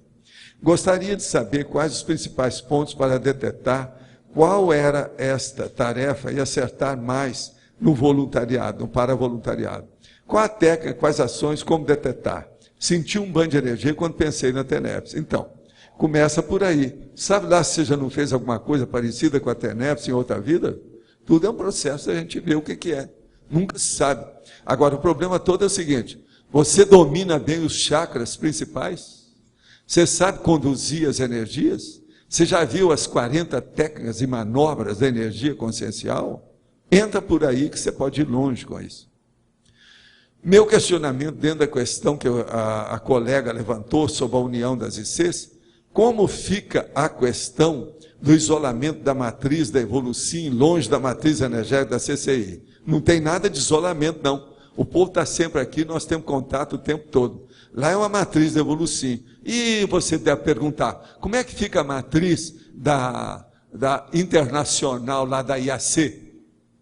Gostaria de saber quais os principais pontos para detectar qual era esta tarefa e acertar mais no voluntariado, no paravoluntariado. Qual a técnica, quais ações, como detectar? Senti um banho de energia quando pensei na TENEPS. Então, começa por aí. Sabe lá se você já não fez alguma coisa parecida com a TENEPS em outra vida? Tudo é um processo, a gente vê o que é. Nunca se sabe. Agora, o problema todo é o seguinte, você domina bem os chakras principais? Você sabe conduzir as energias? Você já viu as 40 técnicas e manobras da energia consciencial? Entra por aí que você pode ir longe com isso. Meu questionamento dentro da questão que a colega levantou sobre a união das ICs, como fica a questão do isolamento da matriz da Evolucim, longe da matriz energética da CCI? Não tem nada de isolamento, não. O povo está sempre aqui, nós temos contato o tempo todo. Lá é uma matriz da Evolucim. E você deve perguntar, como é que fica a matriz da internacional, lá da IAC?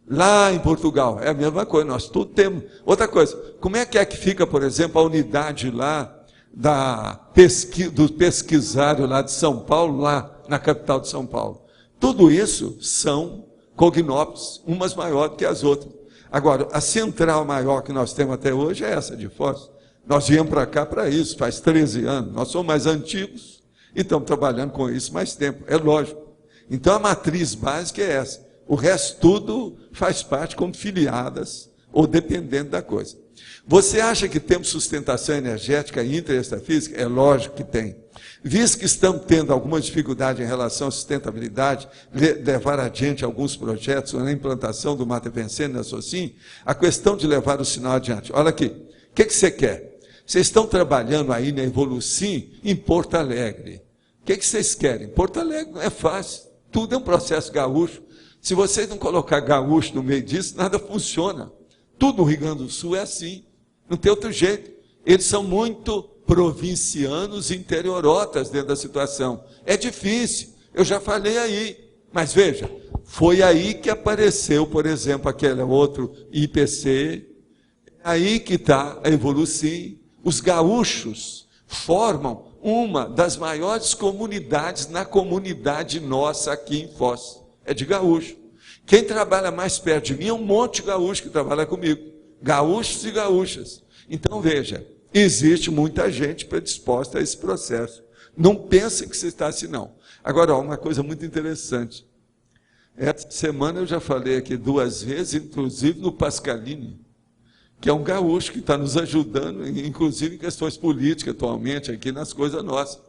Lá em Portugal, é a mesma coisa, nós tudo temos. Outra coisa, como é que fica, por exemplo, a unidade lá do pesquisário lá de São Paulo, lá na capital de São Paulo? Tudo isso são cognópolis, umas maiores que as outras. Agora, a central maior que nós temos até hoje é essa de Foz. Nós viemos para cá para isso, faz 13 anos. Nós somos mais antigos e estamos trabalhando com isso mais tempo. É lógico. Então, a matriz básica é essa. O resto tudo faz parte como filiadas ou dependendo da coisa. Você acha que temos sustentação energética intra e extrafísica? É lógico que tem. Visto que estamos tendo alguma dificuldade em relação à sustentabilidade, levar adiante alguns projetos na implantação do Matevenceno e da Socim, a questão de levar o sinal adiante. Olha aqui, o que você quer? Vocês estão trabalhando aí na Evolucim em Porto Alegre. O que vocês querem? Porto Alegre não é fácil, tudo é um processo gaúcho. Se vocês não colocar gaúcho no meio disso, nada funciona. Tudo no Rio Grande do Sul é assim, não tem outro jeito. Eles são muito provincianos interiorotas dentro da situação. É difícil, eu já falei aí. Mas veja, foi aí que apareceu, por exemplo, aquele outro IPC, aí que está a Evolucim. Os gaúchos formam uma das maiores comunidades na comunidade nossa aqui em Foz. É de gaúcho. Quem trabalha mais perto de mim é um monte de gaúcho que trabalha comigo. Gaúchos e gaúchas. Então, veja, existe muita gente predisposta a esse processo. Não pense que você está assim, não. Agora, ó, uma coisa muito interessante. Essa semana eu já falei aqui 2 vezes, inclusive no Pascalini, que é um gaúcho que está nos ajudando, inclusive em questões políticas atualmente, aqui nas coisas nossas.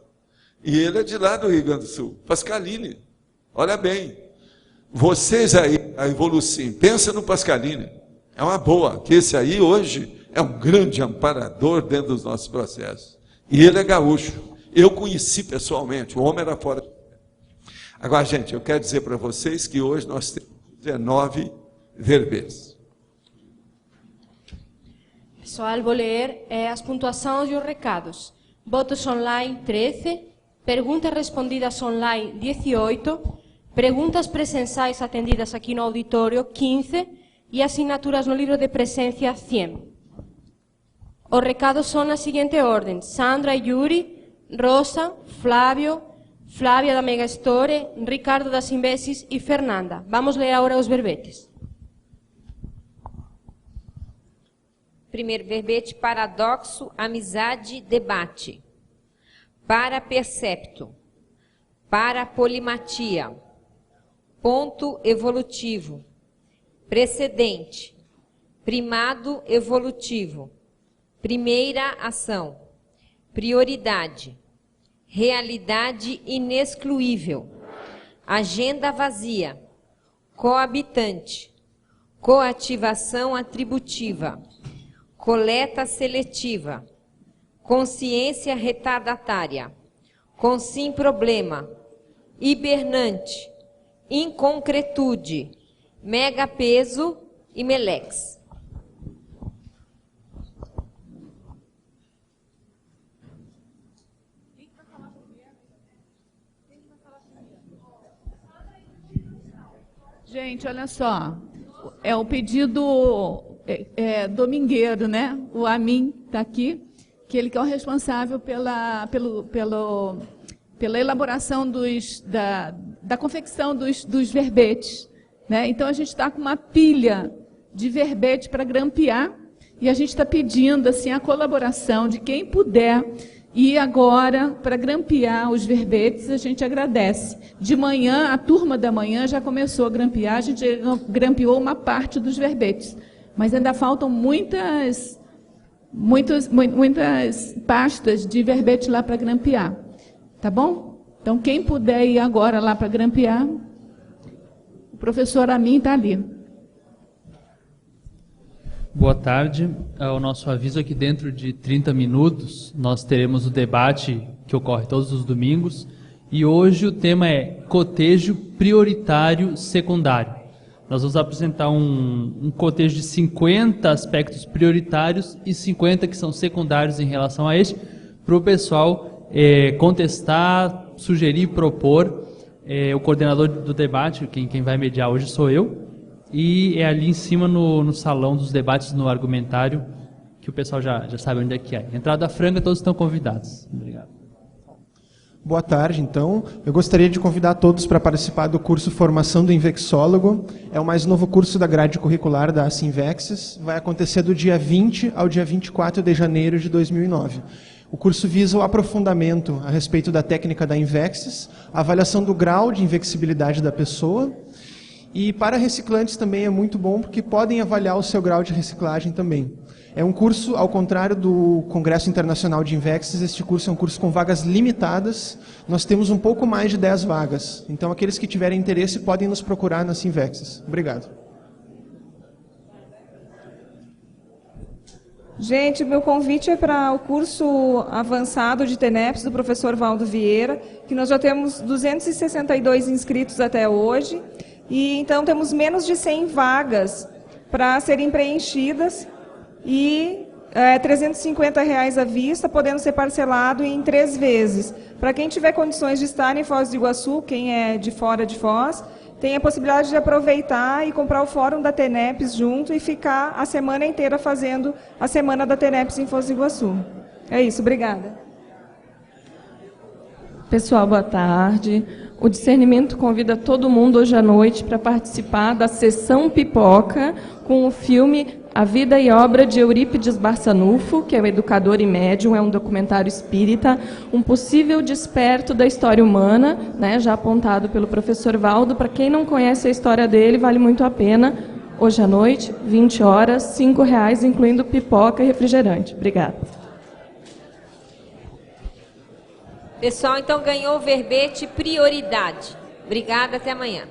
E ele é de lá do Rio Grande do Sul, Pascalini. Olha bem, vocês aí, a Evolucim, pensa no Pascalini. É uma boa, que esse aí hoje é um grande amparador dentro dos nossos processos. E ele é gaúcho. Eu conheci pessoalmente, o homem era fora. Agora, gente, eu quero dizer para vocês que hoje nós temos 19 verbetes. Pessoal, vou ler as pontuações e os recados. Votos online 13, perguntas respondidas online 18, perguntas presenciais atendidas aqui no auditório 15 e assinaturas no livro de presença 100. Os recados são na seguinte ordem: Sandra, Yuri, Rosa, Flávio, Flávia da Mega Store, Ricardo das Imbesis e Fernanda. Vamos ler agora os verbetes. Primeiro verbete: paradoxo, amizade, debate. Para percepto. Para polimatia. Ponto evolutivo. Precedente. Primado evolutivo. Primeira ação. Prioridade. Realidade inexcluível. Agenda vazia. Coabitante. Coativação atributiva. Coleta seletiva. Consciência retardatária. Consim problema. Hibernante. Inconcretude. Megapeso e melex. Gente, olha só, é o pedido domingueiro, né? O Amin está aqui, que ele que é o responsável pela elaboração da confecção dos verbetes, né? Então a gente está com uma pilha de verbete para grampear e a gente está pedindo assim a colaboração de quem puder ir agora para grampear os verbetes. A gente agradece. De manhã, a turma da manhã já começou a grampear, a gente grampeou uma parte dos verbetes, mas ainda faltam muitas pastas de verbete lá para grampear. Tá bom? Então, quem puder ir agora lá para grampear, o professor Amin está ali. Boa tarde. O nosso aviso é que dentro de 30 minutos nós teremos o debate que ocorre todos os domingos e hoje o tema é cotejo prioritário secundário. Nós vamos apresentar um cotejo de 50 aspectos prioritários e 50 que são secundários em relação a este, para o pessoal contestar, sugerir, propor. O coordenador do debate, quem vai mediar hoje sou eu, e é ali em cima no salão dos debates, no argumentário, que o pessoal já sabe onde é que é. Entrada franca, todos estão convidados. Obrigado. Boa tarde, então. Eu gostaria de convidar todos para participar do curso Formação do Invexólogo. É o mais novo curso da grade curricular da Sinvexis. Vai acontecer do dia 20 ao dia 24 de janeiro de 2009. O curso visa o aprofundamento a respeito da técnica da Invexis, a avaliação do grau de invexibilidade da pessoa. E para reciclantes também é muito bom, porque podem avaliar o seu grau de reciclagem também. É um curso, ao contrário do Congresso Internacional de Invexis, este curso é um curso com vagas limitadas. Nós temos um pouco mais de 10 vagas. Então, aqueles que tiverem interesse podem nos procurar na Sinvexis. Obrigado. Gente, meu convite é para o curso avançado de TENEPS do professor Valdo Vieira, que nós já temos 262 inscritos até hoje, e então temos menos de 100 vagas para serem preenchidas, e R$ 350 à vista, podendo ser parcelado em 3 vezes. Para quem tiver condições de estar em Foz do Iguaçu, quem é de fora de Foz, tem a possibilidade de aproveitar e comprar o fórum da TENEPS junto e ficar a semana inteira fazendo a semana da TENEPS em Foz do Iguaçu. É isso, obrigada. Pessoal, boa tarde. O Discernimento convida todo mundo hoje à noite para participar da sessão pipoca com o filme A Vida e Obra de Eurípides Barçanufo, que é o educador e médium, é um documentário espírita, um possível desperto da história humana, né, já apontado pelo professor Valdo. Para quem não conhece a história dele, vale muito a pena. Hoje à noite, 20 horas, R$ 5,00, incluindo pipoca e refrigerante. Obrigada. Pessoal, então ganhou o verbete prioridade. Obrigada, até amanhã.